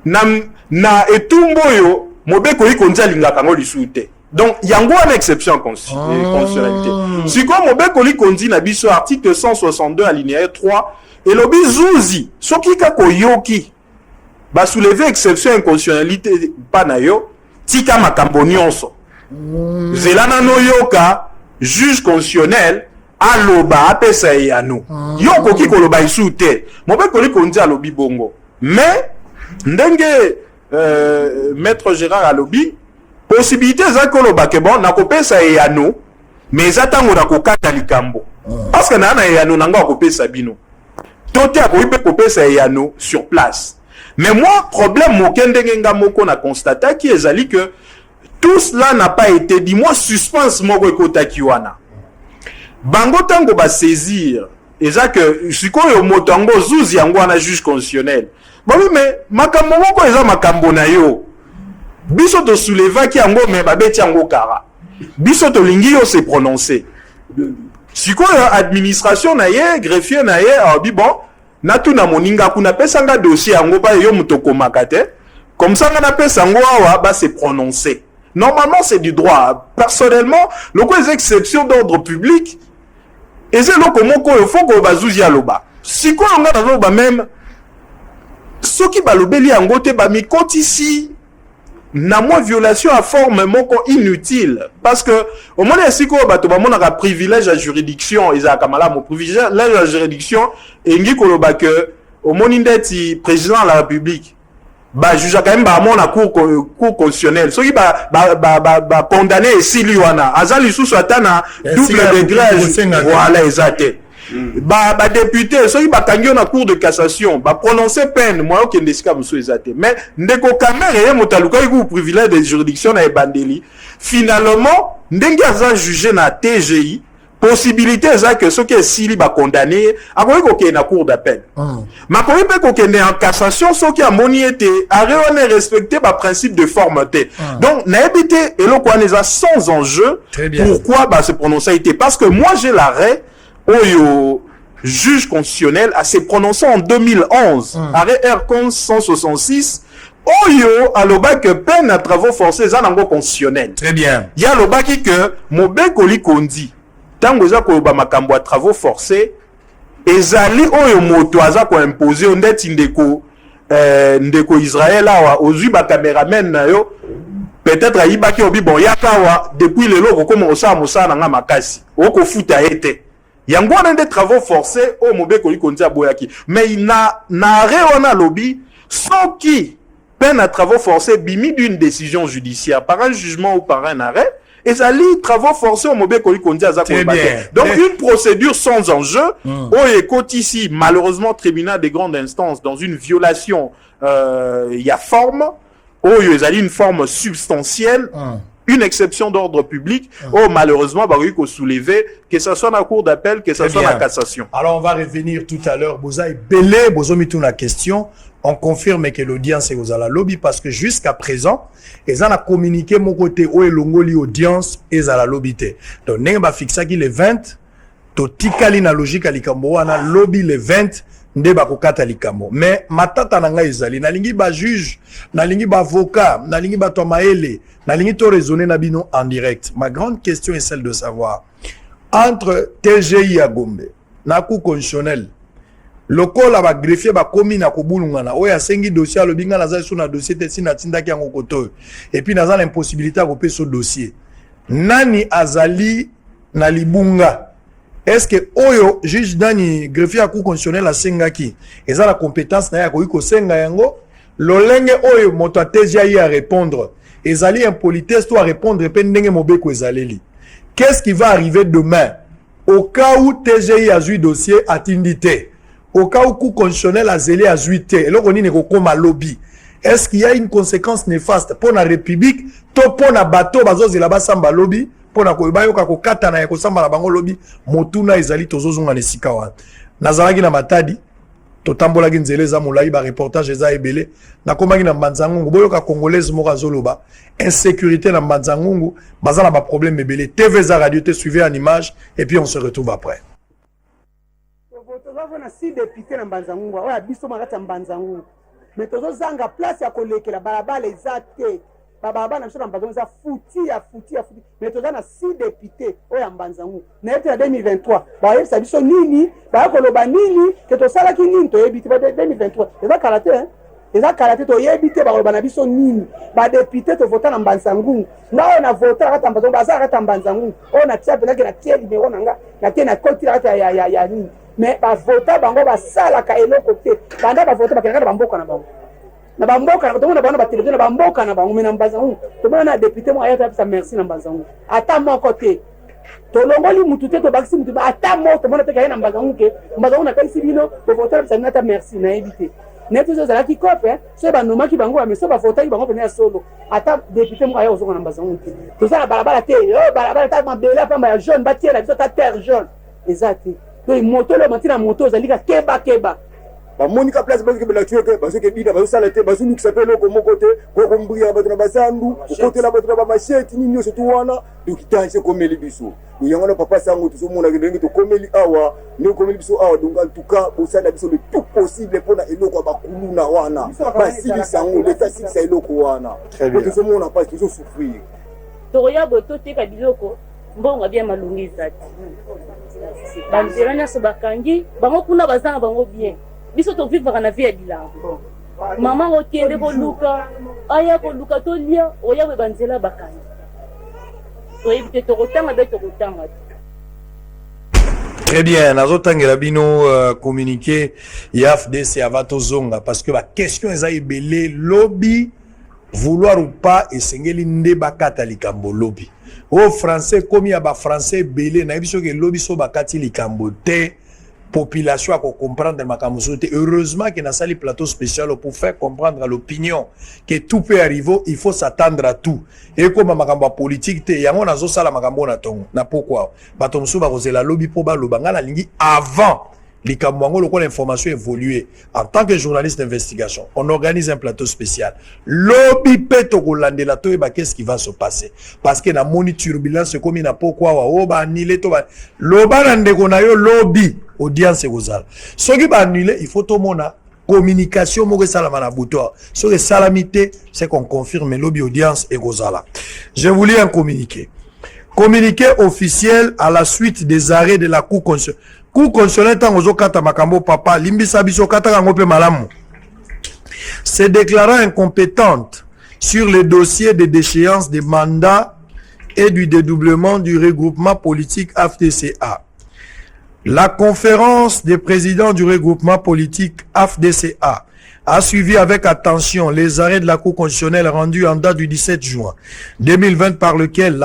na etumbo yo Mobekoli Kondi alingaka ngo lisusu te donc yango wana exception constitutionnalité siko Mobekoli Kondi na biso article 162 alinéa 3 elobi zuzi soki kako yoki ba soulever exception inconstitutionnalité pa na yo tika makambo nyonso zelana no yoka juge constitutionnel aloba apesa yano yoko ki koloba isu te Mobekoli Kondi alobi bongo mais ndenge maître Gérard alobi possibilité za koloba ke bon nakopesa yano mais atango na kokata likambo parce que na yano nanga akopesa bino tote akoipe kopesa yano sur place mais moi problème mokende nga moko na constater qui ezali que tout cela n'a pas été dit moi suspense moko ekotaki wana bango tango ba saisir eza que sikoyo motango zuzi yango wana juge constitutionnel bon mais makambo moko eza makambo na yo biso to soulevaki yango mais babeti yango kara biso to lingi yo se prononcer sikoyo administration na ye greffier na ye abi bon natu na moninga kuna pesa nga dossier yango pa yo mutoko makate comme ça na pesa ngo awa ba se prononcer normalement c'est du droit personnellement loko les exceptions d'ordre public et c'est loko moko il faut ko bazuzi aloba sikoyo nga na ba même soki balobeli yango te ba mi kotisi na moi violation à forme moko inutile parce que au moins siko bato ba monaka privilège à juridiction ils a kamala mo privilège à juridiction et ngi koloba que au moins ndeti président de la République ba juge quand même ba mona cour constitutionnelle soki ba condamné esili wana azali sous atana double degré voilà exact ba député soki ba kangio na cour de cassation ba prononcer peine moi ok ndesika muso ezate mais ndeko Kamere ye motaluka ku privilège de juridiction na ebandeli finalement ndenge aza jugé na TGI possibilité ça que ceux qui esili ba condamné akoki ko na cour d'appel makoki pe ko kende en cassation ceux qui a moni été arrêté respecter ba principe de formeté donc na ebité eloko wana sans enjeu pourquoi ba se prononcer été parce que moi j'ai l'arrêt Oyo juge constitutionnel a se prononcé en 2011 arrêt R 166 Oyo aloba que peine à travaux forcés za nango constitutionnel très bien ya aloba ki que Mobekoli Kondi tango za ko ba makambo à travaux forcés ezali oyo moto aza ko imposer ndeti ndeko Israël awa ozui ba cameraman na yo peut-être ayibaki obi bon yakawa depuis le loko comme osala mosala nga makasi oko futa ete yango wana des travaux forcés au Mobekoli Kondi aboyaki mais il n'a wana lobby sans qui peine à travaux forcés bimi d'une décision judiciaire par un jugement ou par un arrêt et ça lit travaux forcés au Mobekoli Kondi donc une procédure sans enjeu au écoute ici malheureusement tribunal des grandes instances dans une violation il y a forme au y une forme substantielle une exception d'ordre public, malheureusement, bah, il faut soulever, que ce soit dans la cour d'appel, que ce soit dans la cassation. Alors, on va revenir tout à l'heure. Bozaï Belé, Bozomi la question. On confirme que l'audience est aux la lobby parce que jusqu'à présent, ils ont communiqué mon côté où est l'ongoli audience et à la lobby. Donc, n'est pas fixé qui les 20, to tikali na logique à l'ikambo, on a lobby les 20, ndeba kokata likambo mais matata nanga ezali nalingi ba juge nalingi ba avocat nalingi ba to maele nalingi to raisonner na bino en direct. Ma grande question est celle de savoir entre TGI ya Gombe na cour constitutionnelle lokola ba greffier ba komi na kobulungana oya sengi dossier lo binga naza sur na dossier te sina tindaki yango koto et puis naza l'impossibilité à koper ce dossier nani azali na libunga est-ce que oyo juge nani greffier à cour constitutionnel a sengaki et ça la compétence na ya ko senga yango lolenge oyo moto atezia yi à répondre ezali impolitesse to à répondre pe ndenge mobeko ezaleli. Qu'est-ce qui va arriver demain au cas où TGI a joué dossier atindité, au cas où cour constitutionnel a zélé à zuité et là on est comme lobby? Est-ce qu'il y a une conséquence néfaste pour la République to pour na bateau bazo zela basamba lobby pour na koyeba yoka ko katana ya ko samba la bango lobby motuna ezali tozozunga nesika wana nazalaki na matadi to tambola nzele za mulai ba reportage eza ebele na komaki na Mbanzangungu boyoka congolaise moko zoloba insécurité na Mbanzangungu bazala ba problème ebele. TV za radio te suivez en image et puis on se retrouve après. Tozovona si député na Mbanzangungu oya biso makati ya Mbanzangungu mais tozozanga place ya kolekela balabala eza te bababa na biso na Mbanzangungu eza futi mais tozana si député oya Mbanzangungu na ete ya 2023 bayebisa biso nini bayakoloba nini ke tosalaki nini toyebi te 2023 eza karate eza karate toyebi te bakoloba na biso nini badepute tovota na Mbanzangungu nga oyo na vota kati ya Mbanzangungu bazala kati ya Mbanzangungu oyo na tia penaki na tie libero na nga na tie na koti kati ya nini mais bavota bango basalaka eloko te banda bavota bakendaka na bamboka na bango na bamboka tomona bana ba télévision na bamboka na bango mais na Mbanzangungu tomona na député mo ayata bisa merci na Mbanzangungu ata moko te tolongoli mutu te tobakisi mutu ata moko tomona pe kaye na Mbanzangungu ke Mbanzangungu na kaisi bino bovota bisa nata merci na ebité neto zo zalaki kope so banomaki bango ba meso bavotaki bango pene ya solo ata député mo ayo ozonga na Mbanzangungu te tozala balabala te balabala ta mabela pamba ya jaune batie na biso ta terre jaune ezati donc moto le matina moto zalika keba ba monika place parce que la tuer que parce que bida ba sala te ba sunu kisapelo ko mokote ko ko mbuya ba na bazandu kote la ba na machete nini nyose tu wana donc itanche komeli biso uyangana papa sango tu mona ngi to komeli awa ne komeli biso awa donc en tout cas bo sala biso le tout possible pour na eloko ba kuluna wana ba sili sango leta sili sa eloko wana ko to mona pas toujours souffrir to ya boto te ka biloko mbongo bien malungi zati banzela nyaso bakangi bango kuna bazanga bango bien biso to vivre na vie ya bilango mama okende koluka aya koluka to lia oya we banzela bakangi to ebite to kotanga be to kotanga. Très bien, nazotangela bino communiqué ya FDC avato zonga parce que la question eza ebele lobby vouloir ou pas esengeli nde bakata likambo lobby au français comme ya ba français belé na biso ke lobby so bakati likambo te population à comprendre makambo te. Heureusement qu'il y a un plateau spécial pour faire comprendre à l'opinion que tout peut arriver, il faut s'attendre à tout. Et comme makambo politique te yango nazo sala makambo na tongo na pourquoi batomso ba la lobby pour ba lobanga na lingi avant likambo le l'information évoluer. En tant que journaliste d'investigation, on organise un plateau spécial. Lobby peto kolandela to eba qu'est-ce qui va se passer parce que na moni turbulence comme na pourquoi wa ba annulé to ba loba na ndeko na yo lobby audience gozala. Soki ba annulé, il faut to mona communication mo salama na buto. Sur les salamités, c'est qu'on confirme lobby audience et gozala. Je vous lis un communiqué. Communiqué officiel à la suite des arrêts de la Cour constitutionnelle. Cour constitutionnelle tangozo kata makambo papa limbisa biso kata ngope malamu. Se déclarant incompétente sur le dossier de déchéance des mandats et du dédoublement du regroupement politique AFDCA. La conférence des présidents du regroupement politique AFDCA a suivi avec attention les arrêts de la Cour constitutionnelle rendus en date du 17 juin 2020 par lequel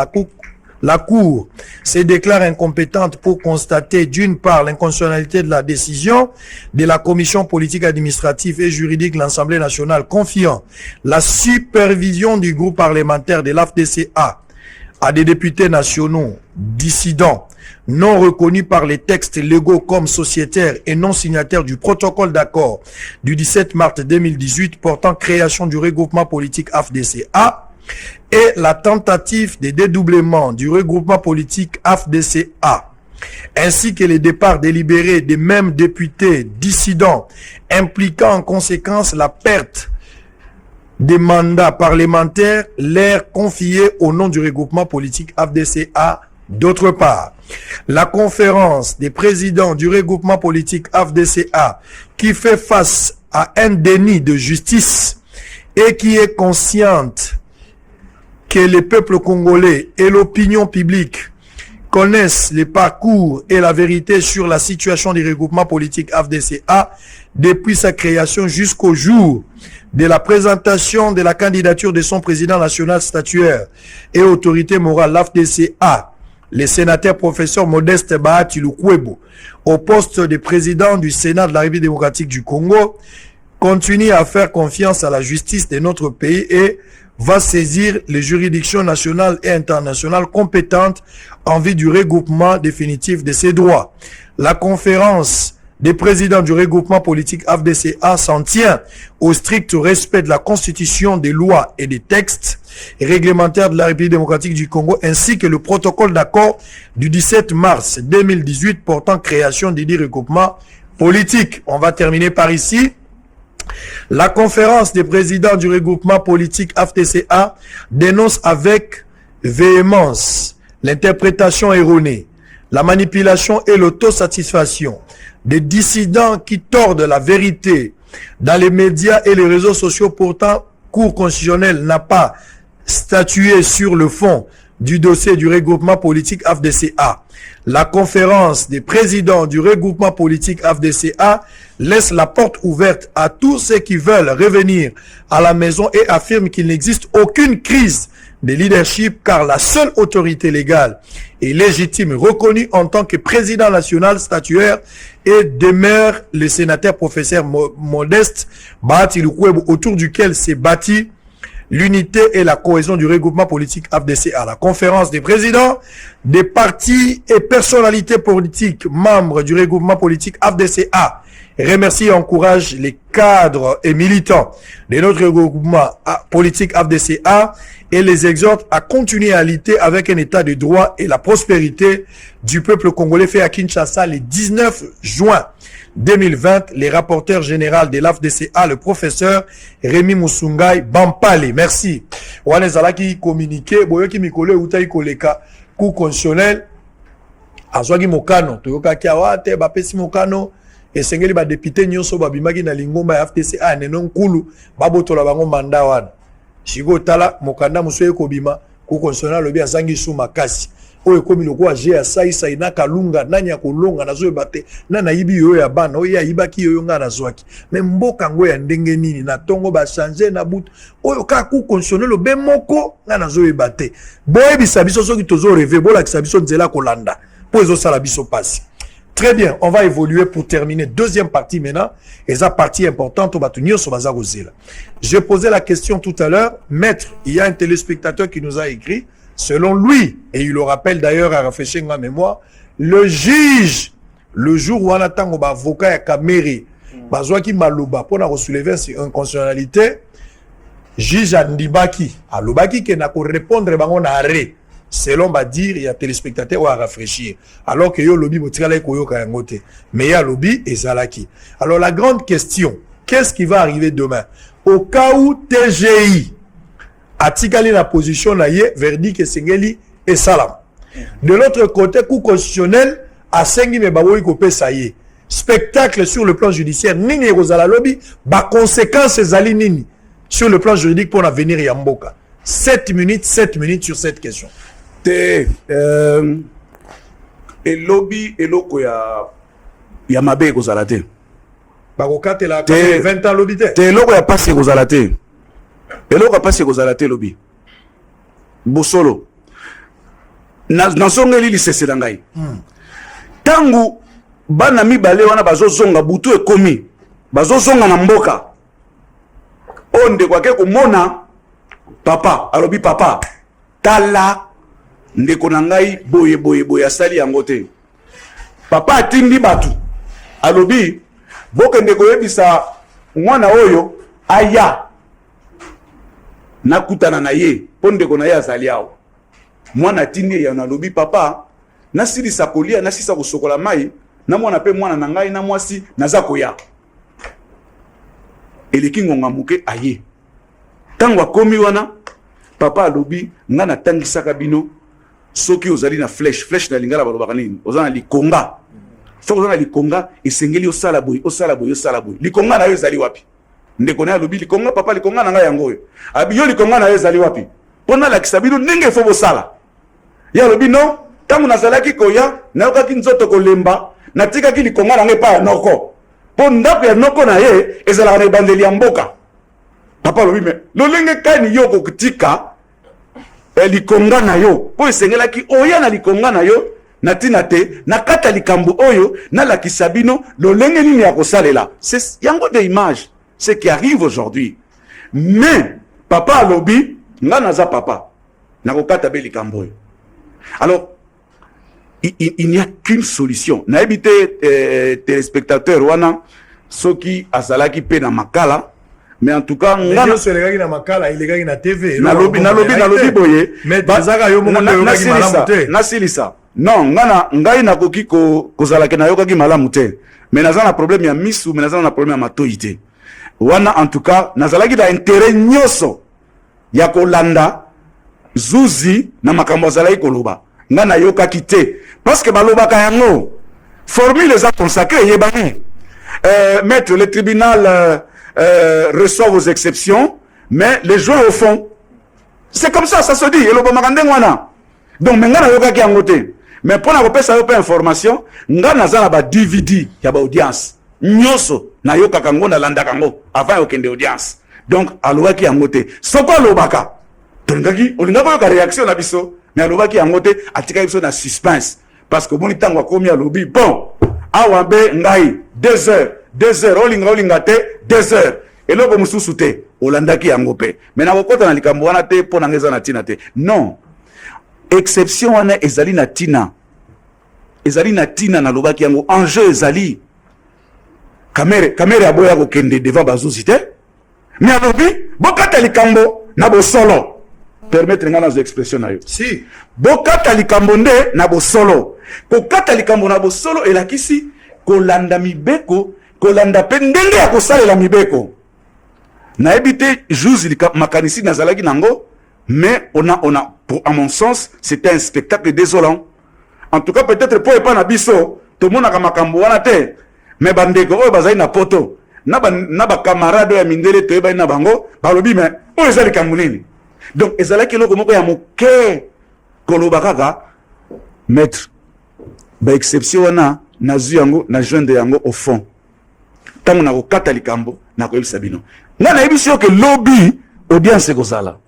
la Cour se déclare incompétente pour constater d'une part l'inconstitutionnalité de la décision de la Commission politique administrative et juridique de l'Assemblée nationale confiant la supervision du groupe parlementaire de l'AFDCA à des députés nationaux dissidents non reconnus par les textes légaux comme sociétaires et non signataires du protocole d'accord du 17 mars 2018 portant création du regroupement politique AFDCA et la tentative de dédoublement du regroupement politique AFDCA, ainsi que les départs délibérés des mêmes députés dissidents, impliquant en conséquence la perte des mandats parlementaires leur confiés au nom du regroupement politique AFDCA. D'autre part, la conférence des présidents du regroupement politique AFDCA, qui fait face à un déni de justice et qui est consciente que le peuple congolais et l'opinion publique connaissent les parcours et la vérité sur la situation du regroupement politique AFDCA depuis sa création jusqu'au jour de la présentation de la candidature de son président national statuaire et autorité morale l'AFDCA, le sénateur professeur Modeste Bahati Lukwebo, au poste de président du Sénat de la République démocratique du Congo, continue à faire confiance à la justice de notre pays et va saisir les juridictions nationales et internationales compétentes en vue du regroupement définitif de ses droits. La conférence des présidents du regroupement politique AFDCA s'en tient au strict respect de la Constitution, des lois et des textes réglementaires de la République démocratique du Congo, ainsi que le protocole d'accord du 17 mars 2018 portant création des 10 regroupements politiques. On va terminer par ici. La conférence des présidents du regroupement politique AFDCA dénonce avec véhémence l'interprétation erronée, la manipulation et l'autosatisfaction des dissidents qui tordent la vérité dans les médias et les réseaux sociaux. Pourtant, Cour constitutionnelle n'a pas statué sur le fond du dossier du regroupement politique AFDCA. La conférence des présidents du regroupement politique AFDCA laisse la porte ouverte à tous ceux qui veulent revenir à la maison et affirme qu'il n'existe aucune crise de leadership car la seule autorité légale et légitime reconnue en tant que président national statuaire et demeure le sénateur professeur Modeste Bahati Lukwebo, autour duquel s'est bâti l'unité et la cohésion du regroupement politique AFDCA. La conférence des présidents des partis et personnalités politiques membres du regroupement politique AFDCA remercie et encourage les cadres et militants de notre regroupement politique AFDCA et les exhorte à continuer à lutter avec un état de droit et la prospérité du peuple congolais, fait à Kinshasa le 19 juin 2020. Les rapporteurs généraux de l'AFDCA, le professeur Rémi Musungai Bampale. Merci. Wanezalaki communiqué, boyoki mikole utai koleka ku constitutionnel azwaki mokano toyoka kiawate bapesi mokano esengeli ba député nyonso babimaki na lingomba ya FTCA neno nkulu babotola bango manda wana shiko tala mokanda musoye kobima ku constitutionnel lobi azangi su makasi oyo komi lokwa je ya saisa ina kalunga nani ya kolonga nazo bate nana yibi yo ya bana oyo yibaki yo nga nazwaki mais mboka ngo ya ndenge nini na tongo ba changer na butu oyo ka ku constitutionnel be moko nga nazo bate boye bisabiso soki tozo rêver bola kisabiso nzela kolanda po ezo sala biso passe. Très bien, on va évoluer pour terminer deuxième partie maintenant et ça partie importante au bâtonnier sur Bazar Ozela. J'ai posé la question tout à l'heure, maître, il y a un téléspectateur qui nous a écrit. Selon lui, et il le rappelle d'ailleurs à rafraîchir ma mémoire, le juge, le jour où on attend un avocat à Kameri, Bazouaki Malouba, pour nous soulever sur une constitutionnalité, juge Andibaki, Alobaki qui n'a qu'à répondre à un arrêt, selon va dire, il y a téléspectateur à rafraîchir. Alors que yo lobby motirale koyo kayangote, mais il y a lobby et Zalaki. Alors la grande question, qu'est-ce qui va arriver demain? Au cas où TGI atikali la position na ye verdict Sengeli et salam. De l'autre côté, coup constitutionnel a sengi me baboyi ko pesa ye. Spectacle sur le plan judiciaire nini rozala lobby ba conséquences zali nini sur le plan juridique pour l'avenir ya mboka. 7 minutes sur cette question. Et lobby et loko ya mabe kozala te. Ba kokate la 20 ans lobby te. Te loko ya passe kozala te. Eloko apasi kozala te lobi bosolo na songeli lisese na ngai tangu bana mibale wana bazozonga butu ekomi bazozonga na mboka onde kwake komona papa alobi papa tala ndeko na ngai boye asali yango te papa atindi batu alobi boke ndeko yebisa mwana oyo aya nakutana na ye ponde ko na ye azali awo mwana tindi ya na lobi papa nasilisa kolia nasisa kosokola mai na mwana pe mwana na ngai na mwasi naza koya eleki ngonga muke aye tango akomi wana papa alobi nga natangisaka bino soki ozali na flèche na lingala balobaka nini ozana likonga soki ozana likonga esengeli osala boy likonga na yo ezali wapi ndeko na lobi likonga papa likonga na ngai yango oyo abi yo likonga na yo ezali wapi pona la kisabino ndenge fo bosala ya lobi no tangu nazalaki koya nayokaki nzoto kolemba natikaki likonga nange pa ya noko po ndako ya noko na ye ezalaka na ebandeli ya mboka papa lobi me lolenge kani yo kokutika likonga na yo po esengelaki oya na likonga na yo na tina te na kata likambo oyo nalakisa bino lolenge nini ya kosalela. C'est yango de image ce qui arrive aujourd'hui. Mais papa alobi nga naza papa nakokata be likambo oyo. Alors il n'y a qu'une solution. Na ebité téléspectateur wana soki azalaki pe na makala, mais en tout cas ngana selegaki na makala ilegaki na TV nalobi boye mais bazaka yo mongo yokaki malamu te nasilisa non ngana ngai nakoki kozalaki na yokaki malamu te mais naza na problème ya misu mais naza na problème ya matoyi te wana en tout cas nazalaki na intérêt nyoso ya kolanda zuzi na makambo azalaki koloba ngana yokaki te parce que balobaka yango formule eza consacré yebani maître le tribunal reçoit vos exceptions mais les joueurs au fond c'est comme ça se dit elobaka ndenge wana donc menga na yokaki yango te mais pour na kopesa yo pe information nga naza na ba DVD ya ba audience nyoso na yokaka ngo na landaka ngo avant okende audience donc alobaki yango te soko alobaka tongaki olingaka yoka réaction na biso mais alobaki yango te atika biso na suspense parce que boni tango akomi alobi bon awa be ngai 2 heures olinga te 2 heures eloko mususu te olandaki yango pe mais na kokota na likambo wana te po na ngeza na tina te non exception wana ezali na tina na lobaki yango enjeu ezali kamere aboya kokende devant bazuzi te mais alobi bokata likambo na bosolo permettre nga na expression na yo si bokata likambo nde na bosolo kokata likambo na bosolo elakisi kolanda mibeko kolanda pe ndenge ya kosalela mibeko na ebite juzi makanisi nazalaki nango mais on a pour, à mon sens c'était un spectacle désolant en tout cas peut-être pour pas na biso to monaka makambo wana te mais bandeko oyo bazali na poto na ba camarade ya mindele to eba na bango balobi mais oyo ezali likambo nini donc ezalaki eloko moko ya moke koloba kaka maître ba exception wana nazu yango na joindre yango au fond tango na kokata likambo na koyebisa bino nga na yebisi yo ke lobi audience ekozala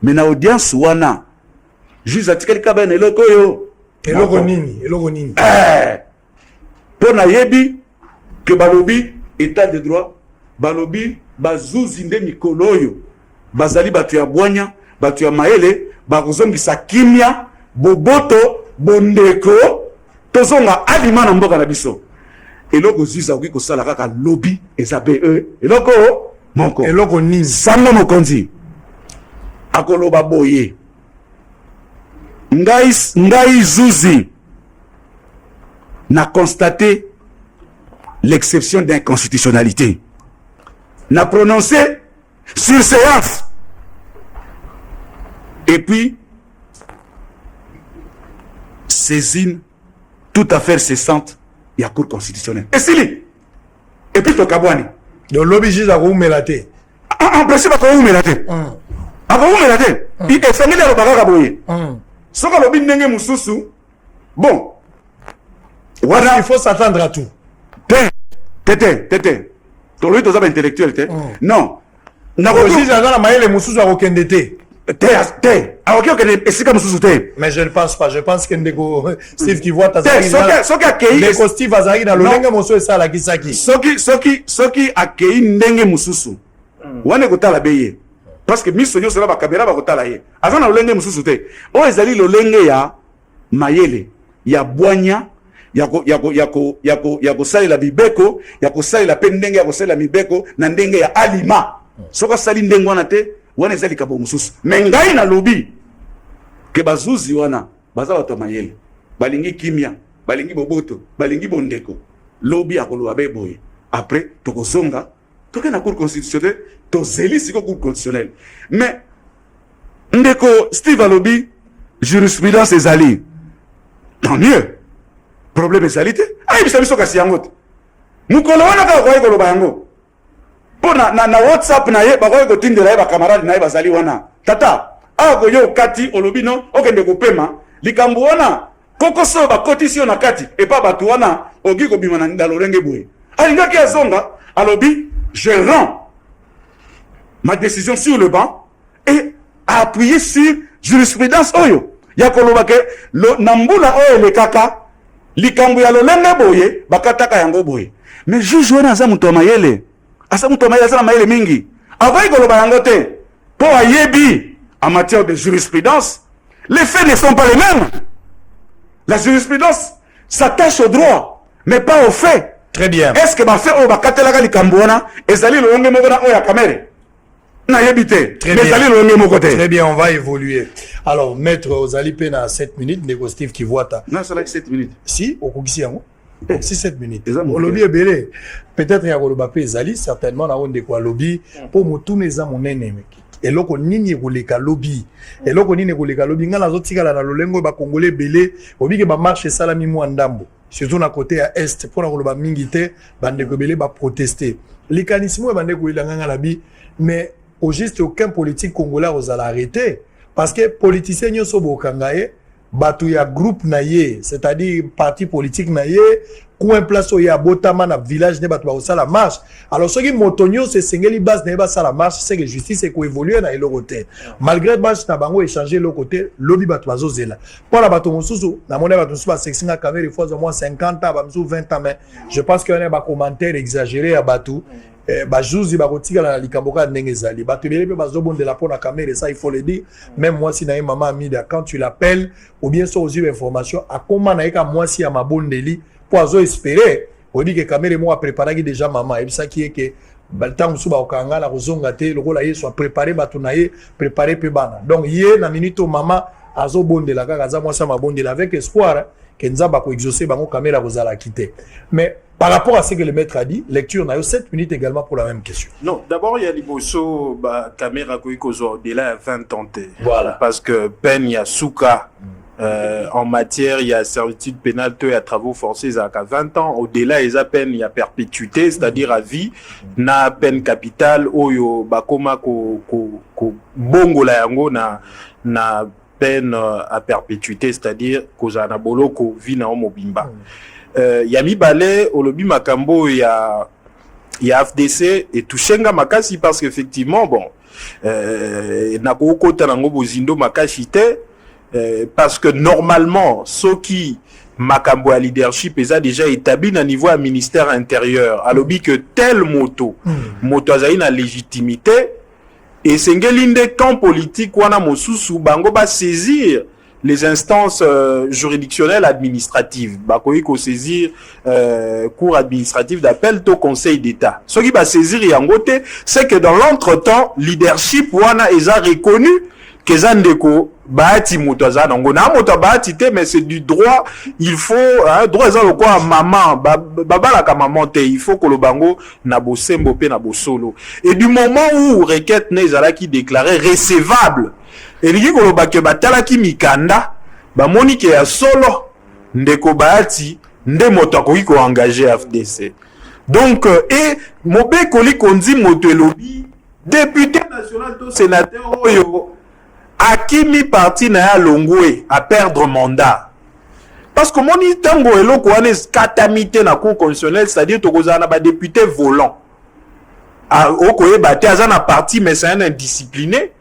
mais na audience wana juge atikali kaba na eloko oyo eloko nini mpo na yebi ke balobi état de droit balobi bazuzi nde mikolo oyo bazali bato ya bwanya bato ya mayele bakozongisa kimia boboto bondeko tozonga alima na mboka na biso eloko zuza okoki kosala kaka lobi eza be eloko moko eloko nini sango mokonzi akoloba boye ngai zuzi n'a constaté l'exception d'inconstitutionnalité n'a prononcé sur séance et puis saisine toute affaire cessante il y a cour constitutionnelle et sili et puis tokabwani donc l'obligé à koumela te en principe akoumela te akoumela te efengeli alobaka boye soka lobi ndenge mususu bon voilà il faut s'attendre à tout tete tolobi toza ba intellectuel te non nakosi zaza na mayele mususu akokende te akoki okende esika mususu te mais je ne pense pas je pense que ndeko Steve qui voit soki akei ndeko Steve azalaki na lolenge mosusu esalakisaki soki akei ndenge mususu wana ekotala be ye parce que miso nyonso na bakamera bakotala ye aza na lolenge mususu te oyo ezali lolenge ya mayele ya bwanya ya kosalela mibeko ya kosalela pe ndenge ya kosalela mibeko na ndenge ya alima soki asali ndenge wana te wana eza likambo mosusu me ngai nalobi ke bazuzi wana baza bato ya mayele balingi kimia balingi boboto balingi bondeko lobi akoloba be boye après tokozonga toke na cour constitutionnelle tozeli siko cour constitutionnelle mais ndeko Steve alobi jurisprudence ezali tant mieux problème ezali te ayebisa biso kasi yango te mokolo wana kaka koyei koloba yango mpo na whatsapp na ye bakoki kotindela ye bakamarade na ye bazali wana tata awa koyo okati olobi no okende kopema likambo wana koko so bakotisi yo na kati epa bato wana ogi kobima na lolenge boye alingaki azonga alobi je rends ma décision sur le banc et a appuyé sur jurisprudence oyo ya koloba ke na mbula oyo elekaka likambo ya lolenge boye bakataka yango boye mais juge wana aza moto ya mayele aza moto ya mayele aza na mayele mingi avai koloba yango te po ayebi en matière de jurisprudence les faits ne sont pas les mêmes. La jurisprudence s'attache au droit mais pas aux faits. Très bien. Est-ce que ma fait au bakatelaka likambo wana ezali lolenge moko na oya kamere na yebite mais ezali lolenge moko te. Très bien, on va évoluer. Alors maître Ozali Pena 7 minutes négo Steve Kivuata. Non, c'est là 7 minutes. Si au kokisi yango. Si 7 minutes. Au lobby est belé. Peut-être il y a koloba pe ezali certainement na onde kwa lobby pour motune za monene meki. Eloko nini ekoleka lobby eloko nini ekoleka lobby ngala zotikala na lolengo ba congolais belé obike ba marche salami mwa ndambo surtout na côté ya est pour na koloba mingi te bande ko belé ba protester likanisimo bande ko ilanga ngala bi mais au juste aucun politique congolais osala arrêter parce que politicien nyoso bokangaye batu ya groupe na ye c'est-à-dire parti politique na ye coin place au ya botama na village ne batu ba osala marche alors ce qui motonyo c'est sengeli base na ba sala marche c'est que justice est ko évoluer na elo côté malgré marche na bango échanger le côté lobby batu bazozela pour la batu mosusu na mona batu suba sexinga kamera fois au moins 50 ans ba msu 20 ans mais je pense qu'il y a ba commentaire exagéré à batu ba juzi ba kotika na likamboka ndenge zali batu belé pe bazobondela pour la caméra ça il faut le dire même moi si na maman Amida quand tu l'appelles ou bien sur aux informations à comment na eka moi si ya mabondeli pour azo espérer on dit que caméra moi préparé déjà maman et ça qui est que balta musuba okanga la kozonga te le rôle soit préparé batu na ye préparé pe bana donc hier na minute maman azo bondela kaka za moi ça mabondela avec espoir que nzamba ko exaucer bango caméra kozala quitter mais par rapport à ce que le maître a dit, lecture, on a eu 7 minutes également pour la même question. Non, d'abord, il y a Liboso, caméra Koikozo, au-delà de 20 ans. Voilà. Parce que peine, il y a Souka. En matière, il y a servitude pénale et à travaux forcés à 20 ans. Au-delà, il y a peine, il y a perpétuité, c'est-à-dire à vie. Na peine capitale, oyo, bakoma ko bongo la yango na peine à perpétuité, c'est-à-dire kozana bolo ko vi na omobimba. Yami Balé, Olobi Makambo, il y a FDC et Touchenga Makasi parce qu'effectivement, bon, Nakoko Tanango Bozindo Makashite, parce que normalement, ceux qui Makambo à leadership est déjà établi à niveau à ministère intérieur, alobi que tel moto a une légitimité, et Sengelinde camp politique, wana mosusu, bango ba saisir les instances juridictionnelles administratives, bakoyi ko saisir cour administrative d'appel au Conseil d'État. Ce qui va saisir yangote, c'est que dans l'entretemps, leadership wana eza reconnu que zandeko baati motoza nango na moto baati te mais c'est du droit, il faut droit eza lokwa maman babala ka maman te, il faut que le bango na bosembo pe na bosolo. Et du moment où requête ne ezala qui déclaré recevable et liki koloba ke batala ki mikanda ba moni ke ya solo ndeko baati nde moto akoki ko engager FDC. Donc et mobe koli konzi moto elobi député national to sénateur oyo akimi parti na ya longwe à perdre mandat parce que moni tango eloko wana katamite na cour constitutionnelle, c'est-à-dire tokozana ba député volant okoye bate azana parti mais c'est un indiscipliné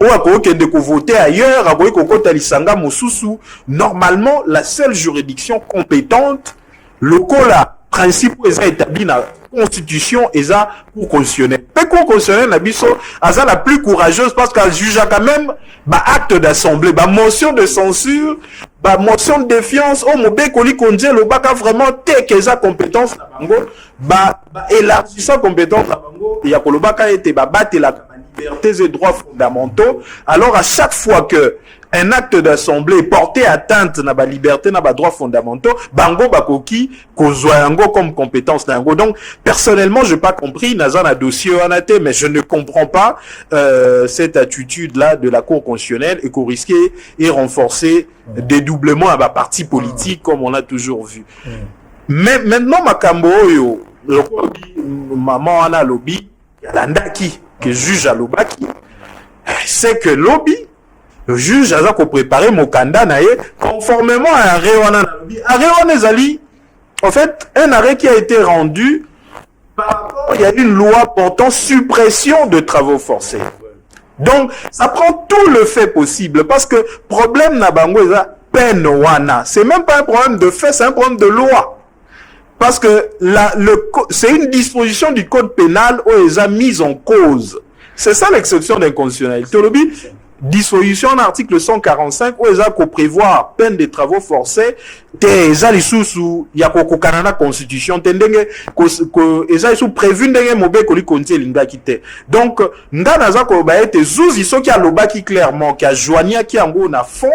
ou à quoi de voter ailleurs, à quoi que lisanga mosusu. Normalement, la seule juridiction compétente, le cola principe est établi dans la constitution et ça pour constitutionnel. Mais cour constitutionnel na biso, asa la plus courageuse parce qu'elle juge quand même ba acte d'assemblée, ba motion de censure, ba motion de défiance. Oh mon bécoli konje le baka vraiment té que sa compétence na bango, ba élargissant compétence na bango, ya kolobaka été ba battre la libertés et droits fondamentaux. Alors à chaque fois que un acte d'assemblée est porté atteinte na ba liberté na ba droits fondamentaux, bango bakoki kozwa yango comme compétence na yango. Donc personnellement je n'ai pas compris nazana dossier anate, mais je ne comprends pas cette attitude là de la Cour constitutionnelle et qu'on risquait et renforcer dédoublement à ba parti politique comme on a toujours vu. Mais maintenant makambo oyo maman ana lobby landaki que juge à l'obaki, c'est que lobby le juge a préparé mokanda na ye conformément à arrêt wana na lobi arrêt wana ezali en fait un arrêt qui a été rendu par rapport il y a une loi portant suppression de travaux forcés. Donc ça prend tout le fait possible parce que problème na bango eza peine wana, c'est même pas un problème de fait, c'est un problème de loi. Parce que c'est une disposition du code pénal où ils ont mise en cause. C'est ça l'exception d'inconstitutionnalité. Dissolution en article 145 où ils ont prévoir peine de travaux forcés. Ils ont la constitution. Ils ont prévu que mauvais colis compter l'inga quitté. Donc, n'danaza ko ba été zouzi so qui a loba qui clairement qui a joigné qui en gros na fond.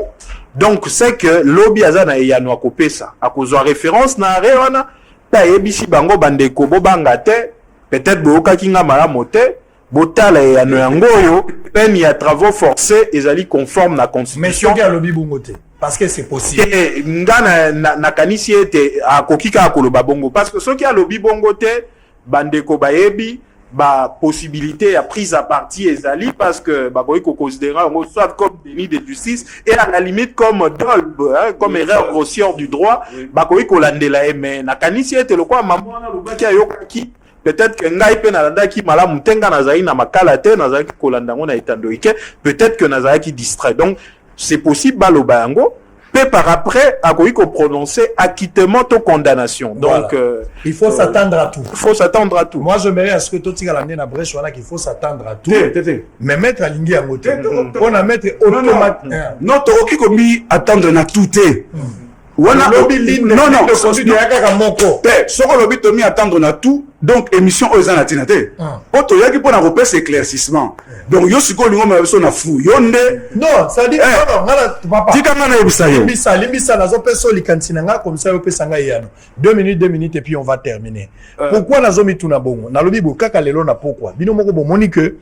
Donc c'est que lobby azana ya no akopé ça. À cause de référence na rewana ta ebisi bango bandeko bo bangate peut-être boka kinga mala moté. Botala ya no yangoyo peine ya travaux forcés ezali conforme na constitution. Mais ce qui a lobby bongote parce que c'est possible. Nga na kanisi ete akokika akoloba bongo parce que ce qui a lobby bongote bandeko bayebi ba possibilité à prise à partie ezali parce que ba boy ko considérer soit comme déni de justice et à la limite comme dol comme erreur grossière du droit ba ko landela mais na kanisi ete lokwa maman na lobaki ayokaki peut-être que ngai pe na landa ki malamu tenga nazali na makala te nazali ko landa ngona etandoike peut-être que nazali ki distrait donc c'est possible baloba yango pe par après a ko prononcer acquittement ou condamnation donc voilà. Il faut s'attendre à tout. Il faut s'attendre à tout. Moi je mets à ce que tout tika l'année na brèche voilà qu'il faut s'attendre à tout. Mais mettre à lingi à moto on a mettre automatique non to oki komi attendre na tout wana lobby non soko lobby to mi attendre na tout donc émission ozana tinate oto yaki pona repère éclaircissement donc yo siko lingo ma so na fou yo nde non ça dit non ngala papa tika ngana ebisa yo limisa la zo peso likantina nga comme ça yo pesa nga yano 2 minutes et puis on va terminer pourquoi na zo mituna bongo na lobby bo kaka lelo na pourquoi bino moko bo moni que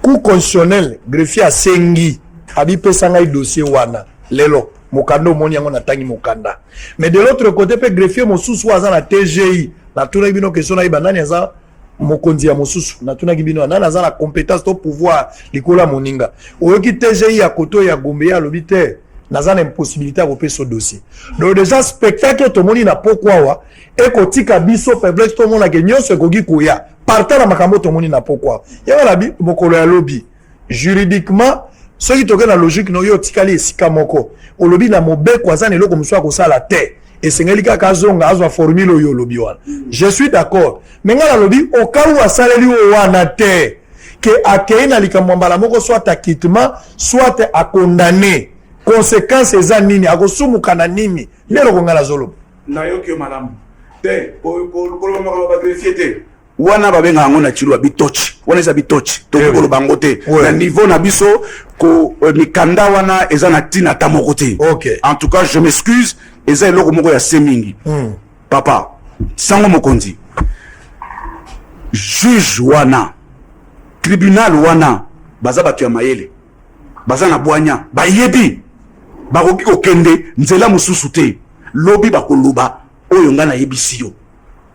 coup constitutionnel greffier a sengi abi pesa nga dossier wana lelo mokando moni yango na tangi mokanda mais de l'autre côté pe greffier mosusu aza na TGI na tuna bino question na ibandani aza mokonzi ya mosusu na tuna bino na aza na compétence to pouvoir likola moninga oyoki TGI ya koto ya Gombe ya lobite naza na impossibilité à repérer ce dossier donc déjà spectacle to moni na pourquoi wa e kotika biso faiblesse to mona ke nyonso kogi koya partant na makambo to moni na pourquoi ya la bi mokolo ya lobby juridiquement ce qui toke na logique no yo tikali esika moko olobi na mobeko azana eloko muswa ko sala te et sengeli kaka zonga azwa formule yo lobi wana je suis d'accord mais ngala lobi au cas où asaleli wana te que akeina likambo mbala moko soit acquittement soit à condamner conséquences eza nini akosumuka na nini lelo ko ngala zolo na yo ke malamu te ko moko ba greffier te wana babenga ngo na chilwa bitochi wana eza bitochi to ko bango te na niveau na biso ko mikanda wana eza na tina ta moko te en tout cas je m'excuse eza eloko moko ya semingi papa sango mokonzi juge wana tribunal wana baza batu ya mayele baza na bwanya bayebi bakoki kokende nzela mosusu te lobi bakoloba oyo nga na yebisi yo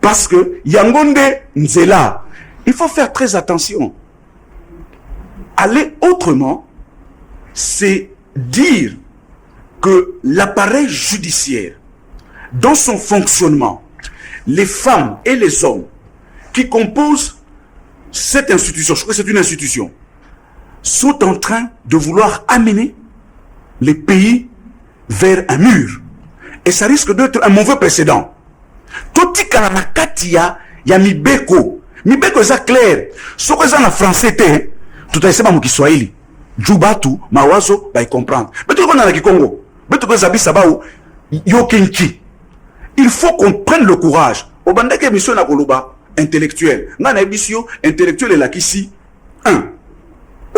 parce que yangonde nzela il faut faire très attention aller autrement c'est dire que l'appareil judiciaire dans son fonctionnement les femmes et les hommes qui composent cette institution, je crois que c'est une institution, sont en train de vouloir amener les pays vers un mur. Et ça risque d'être un mauvais précédent. Toti kalanakati ya mibeko. Mibeko est clair. Ce que c'est en français, tout à fait, c'est Kiswahili. Djubatu, mawazo, bah, y comprendre. Mais tout le monde a la Congo. Mais tout le monde a sabao, yokenki. Il faut qu'on prenne le courage. Au bandake mission na koloba intellectuel. Ngana ebisio intellectuel et la kisi 1.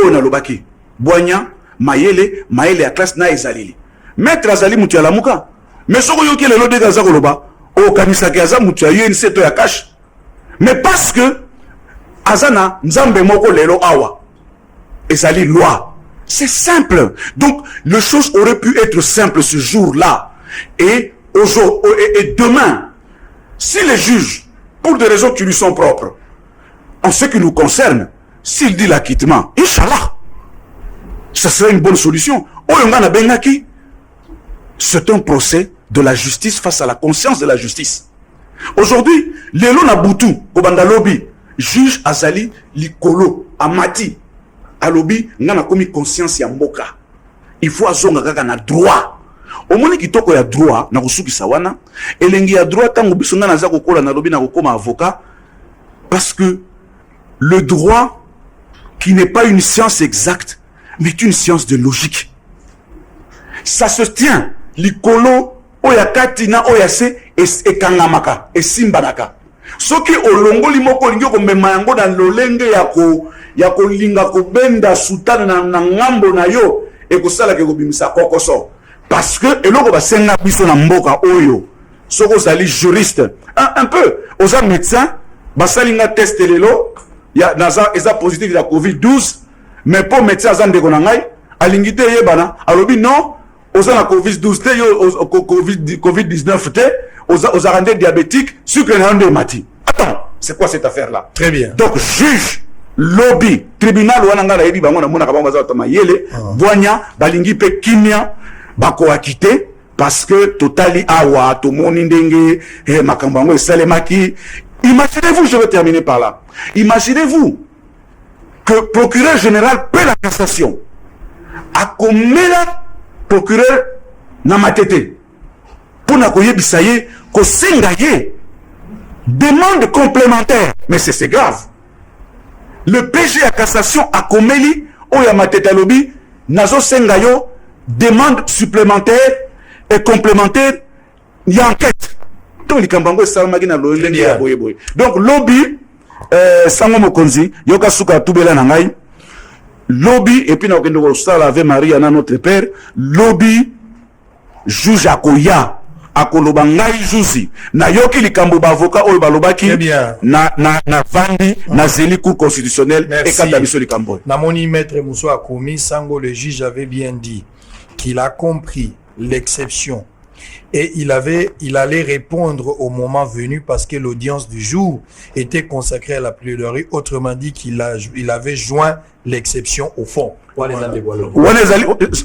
O na lobaki. Boanya, mayele ya classe na ezalili. Maître azali mutu ya lamuka. Mais soko yoki le lode gaza koloba. O kanisa ke aza mutu ya UNC to ya cash. Mais parce que azana nzambe moko lelo awa. Ezali loi. C'est simple. Donc, les choses auraient pu être simples ce jour-là. Et aujourd'hui, et demain, si les juges, pour des raisons qui lui sont propres, en ce qui nous concerne, s'il dit l'acquittement, Inch'Allah, Ça serait une bonne solution. Oyongana Bengaki, c'est un procès de la justice face à la conscience de la justice. Aujourd'hui, Lelo Nabutu, Kobanda Lobby, juge Azali Likolo, Amati, Alobi, Nana komi conscience ya mboka. Il faut azonga kaka na droit. Au moins kitoko ya droit, na kusuki sawana, elengi ya droit tango biso ngana za kokola na lobi na kokoma avocat, parce que le droit, qui n'est pas une science exacte, mais une science de logique. Ça se tient. Likolo, oyakati na oyase, et kangamaka, et simbanaka. Soki olongo limoko lingyo ko memayango na lolenge yako linga ko benda sultana na ngambo na yo, et ko sala ke ko bimisa kokoso. Parce que, eloko ba senga biso na mboka oyo, soko zali juriste, un peu, oza médecin, basalinga test lelo, ya naza eza positif ya COVID-12, mais pour médecin azan de konangai, alingite yebana, alobi non, oza na COVID-12 te, yo COVID-19 te, oza rende diabétique, sucre na rende mati. Attends, c'est quoi cette affaire-là? Très bien. Donc, juge, lobby, tribunal, wananga la yebi bango na mona kabanga za otama yele, boanya, balingi pe kimia, bako akite, parce que totali awa, to moni ndenge, makambango esalemaki. Imaginez-vous, je vais terminer par là. Imaginez-vous que procureur général paie la cassation. A combien procureur n'a matete pour n'a koye bisaye ko sengaye demande complémentaire. Mais c'est grave. Le PG à cassation a komeli o ya matete lobby nazo sengayo demande supplémentaire et complémentaire y enquête. Donc lobby sango mokonzi yoka suka tubela na ngai lobby et puis na okendo ko sala avec Maria na notre père lobby juge akoya akoloba ngai juzi na yoki likambo ba avocat oyo balobaki na vandi na zeli cour constitutionnelle et kata biso likambo na moni maître Mousso Akomi sango le juge avait bien dit qu'il a compris l'exception. Et il allait répondre au moment venu parce que l'audience du jour était consacrée à la plaidoirie. Autrement dit qu'il avait joint l'exception au fond.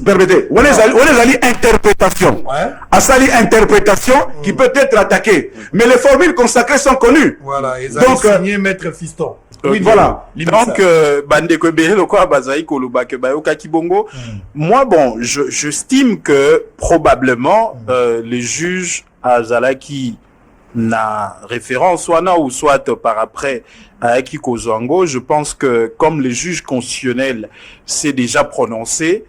Permettez, on est interprétation. Asali interprétation qui peut être attaquée. Mais les formules consacrées sont connues. Voilà, donc signé maître Fiston. Oui, voilà. Donc, Bandeko Belelo quoi Bazaï Koloba que Bayoka Kibongo. Moi, bon, j'estime que probablement les juges à Zalaki n'a référence soit là ou soit par après à Akiko Zongo. Je pense que comme les juges constitutionnels s'est déjà prononcé,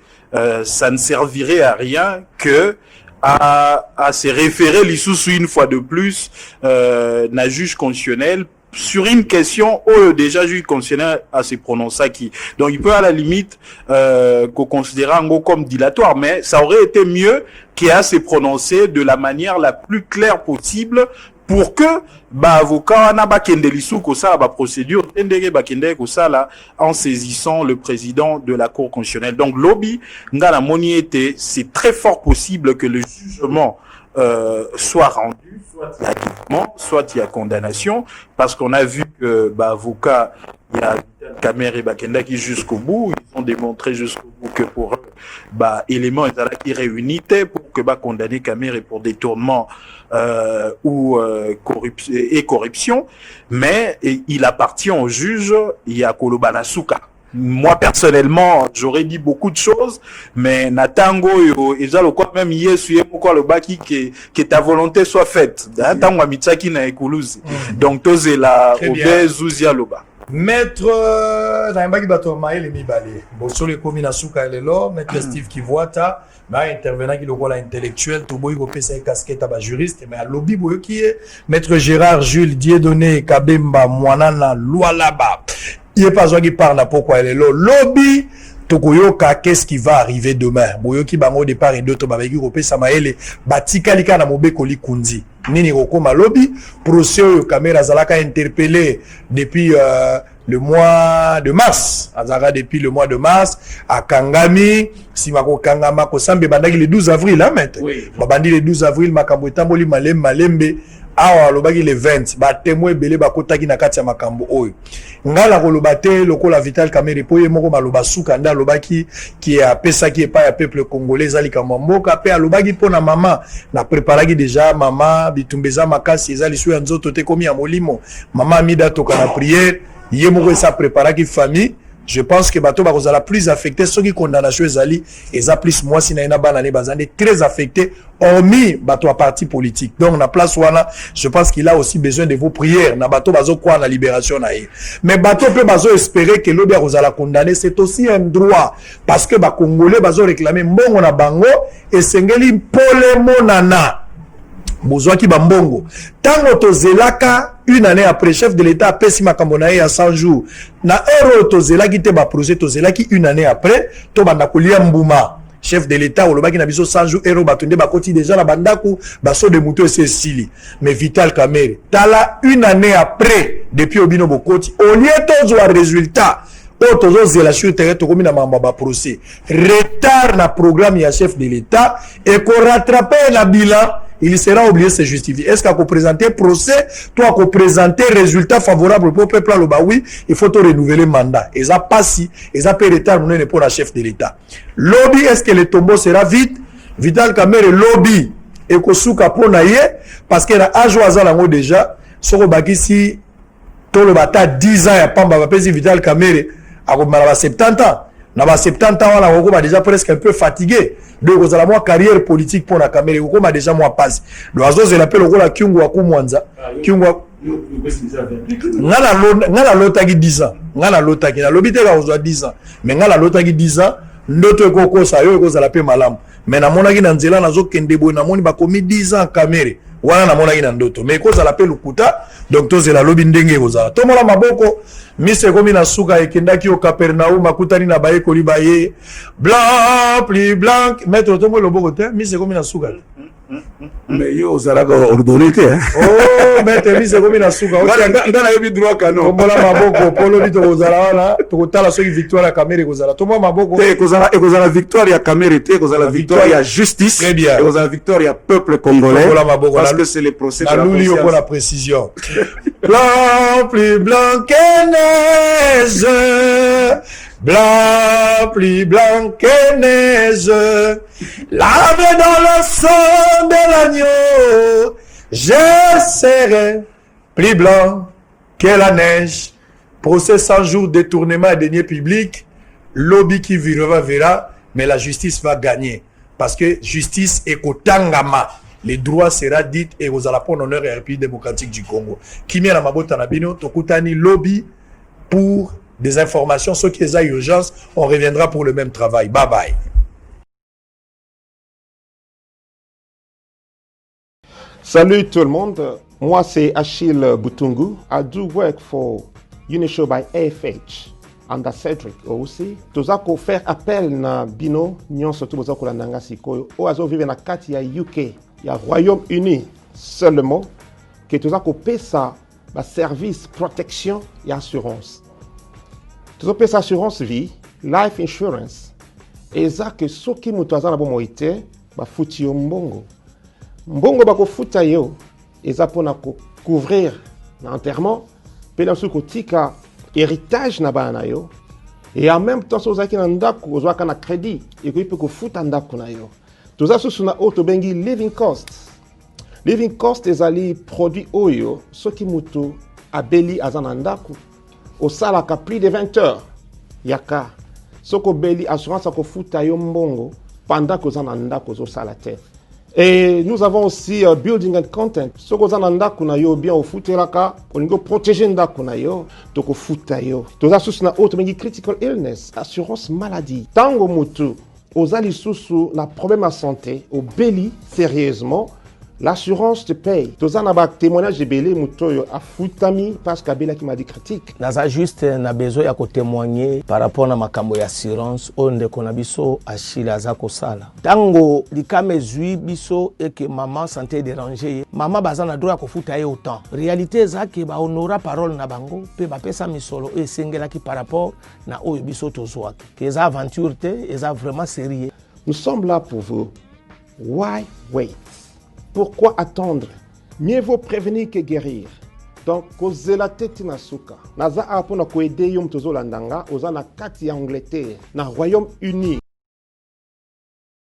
ça ne servirait à rien que à se référer l'issue une fois de plus d'un juge constitutionnel sur une question où déjà juge constitutionnel à se prononcer qui. Donc il peut à la limite qu'on considère en gros comme dilatoire, mais ça aurait été mieux qu'il a se prononcer de la manière la plus claire possible pour que avocat na ba kende lisu ko ça ba procédure ndenge ba kende ko ça là en saisissant le président de la cour constitutionnelle. Donc lobby ngala moni était c'est très fort possible que le jugement soit rendu, soit il y a jugement, soit il y a condamnation, parce qu'on a vu que avocat il y a Kamer et Bakenda qui jusqu'au bout, ils ont démontré jusqu'au bout que pour eux, éléments qui réunitaient pour que condamner Kamer pour détournement ou corruption, mais il appartient au juge, il y a Kolobana Souka. Moi, personnellement, j'aurais dit beaucoup de choses, mais Natango, ils ont quoi même hier, pourquoi le baki que ta volonté soit faite. Natango Amitsaki na Ekoulouzi. Donc, tous la obèse Zouzia Loba. Maître Naimbaki Batomae le Mibale. Bon, sur les communes à Souka et Lelo, maître Steve Kivuata, intervenant qui le rôle intellectuel, tout boy go pesa casquette à juriste, mais à lobby boy qui est maître Gérard Jules Dieudonné Kabemba Mwanana Lualaba. Il n'est pas qui parle pourquoi elle est là. Lobby, Tokoyoka, qu'est-ce qui va arriver demain? Boyoki bango au départ et d'autres babaki kopé samaele batika lika na mobe koli kundi. Nini rokoma lobby, procès caméra zalaka interpellé depuis le mois de mars. Azara depuis le mois de mars à Kangami, Simako Kangama ko sambe bandaki le 12 avril là maître. Oui. Babandi le 12 avril makambo etamboli malembe awa lobaki le 20 ba témoin belé ba kotaki na kati ya makambo oyo ngala koloba te lokola Vital Kamerhe po ye moko maloba suka nda lobaki ki a pesa ki epa ya peuple congolais zali kama mboka pe alobaki pona mama na préparaki déjà mama bitumbeza makasi ezali sou ya nzoto te komi ya molimo mama mida toka na prière ye moko esa préparaki famille. Je pense que bato bakozala plus affecté ceux qui condamnation ezali eza plus moi si na ina bana ne bazande très affecté hormis bato à parti politique. Donc na place wana je pense qu'il a aussi besoin de vos prières na bato bazo kwa na libération na ye. Mais bato pe bazo espérer que lobi akozala condamné c'est aussi un droit parce que ba congolais bazo réclamer mbongo na bango et sengeli pole monana bozwaki bambongo tango tozelaka une année après chef de l'état pesi makambo na ye ya 100 jours na euro tozelaki te ba projet tozelaki une année après to banda kolia mbuma chef de l'état olobaki na biso 100 jours euro batonde bakoti déjà na bandaku baso de muto ese sili mais Vital Kamerhe tala une année après depuis obino bokoti au lieu tozwa résultat o tozozela sur terrain tokomi na mamba ba procès retard na programme ya chef de l'état et ko rattraper la bilan il sera obligé de se justifier. Est-ce qu'on peut présenter procès, toi qu'on présenter résultat favorable pour le peuple à l'Oba, oui, il faut te renouveler le mandat. Et ça passe, et ça peut retard pour la chef de l'État. Lobby, est-ce que le tombeau sera vite? Vital Kamerhe lobby et Kosuka pour naïe parce qu'il a ajoazé la déjà. Sur le baki si tout le bata 10 ans et pas ma pèse Vital Kamerhe à 70 ans. Na ba 70 ans là on déjà presque un peu fatigué. Donc vous avez moi carrière politique pour la Kamerhe on a déjà moi passe. L'oiseau je l'appelle le rôle Kyungu wa Kumwanza. Kyungu ngala lotaki 10 ans. Ngala lotaki na lobité ka ozwa 10 ans. Mais ngala lotaki 10 ans ndoto ekoko sa yo ekozala pe malamu. Mais na monaki na nzela nazo kende boy na moni ba komi 10 ans Kamerhe. Wana na monaki na ndoto. Mais ekozala pe lukuta donc tozela lobi ndenge ekozala. To mona maboko mise komi na suka ekendaki au Capernaum akutani na baye koliba ye blanc plus blanc maître to mo loboko te mise komi na suka mais yo ozalaka ordonné te oh maître mise komi na suka ndana yobi droit canon mona maboko polo bito kozala wana to tala soki victoire ya Kamerhe kozala to mo maboko te kozala victoire ya Kamerhe te kozala victoire ya justice et kozala victoire ya peuple congolais parce que c'est le procès de la conscience pour la précision blanc plus blanc que neige blanc plus blanc que neige lavé dans le sang de l'agneau je serai plus blanc que la neige. Procès 100 jours détournement et deniers publics lobby qui verra mais la justice va gagner parce que justice est kotangama. Les droits sera dit et aux alapons honneur et République démocratique du Congo. Kimi na mabota na bino tokutani lobby pour des informations. Ceux qui ont urgence, on reviendra pour le même travail. Bye bye. Salut tout le monde. Moi c'est Achille Butungu. I do work for Unishow by AFH. Under Cedric aussi. Tozako faire appel na bino nyonso tu bozako la nanga sikoyo. Oazo vive na kati ya UK. Il y a Royaume-Uni seulement que tu as coupé ça, service, protection et assurance. Tu as coupé ça assurance vie, life insurance. Et ça que ce qui nous a bon moïté, fouti mbongo. Mbongo bako futa yo, et ça pour couvrir l'enterrement, puis dans ce côté héritage na bana yo. Et en même temps, ça qui n'andako, on a un crédit, et puis peut futa ndako na yo. Tout ça, c'est un autre bengi living cost. Living cost est ali produit oyo, ce qui muto abeli azanandaku. Au salaka plus de 20 heures. Yaka. Ce que beli assurance ko futa yo mbongo pendant que zanandaku zo salate. Et nous avons aussi building and content. Ce que zanandaku na yo bien au futeraka, on go protéger ndaku na yo, to ko futa yo. Tout ça, c'est un autre bengi critical illness, assurance maladie. Tango mutu aux alisusu na problème à santé, au belly sérieusement, l'assurance te paye. Tous en a témoignage de belly mutoyo a futami parce qu'abela qui m'a dit critique. Naza juste na besoin ya ko témoigner par rapport na makambo ya assurance onde kona biso Achille azako sala. Tango likame zui biso et que maman santé déranger, maman bazana droit ko futa ye autant. Réalité za ke ba honora parole na bango pe ba pesa misolo e sengela ki par rapport na oyo biso tozwaki. Que za aventure te, eza vraiment sérieux. Nous sommes là pour vous. Why wait? Pourquoi attendre Mieux vaut prévenir que guérir. Donc, kozela teti na suka. Naza apona ko aider yom tozo landanga, oza na kati ya Angleterre, na Royaume-Uni.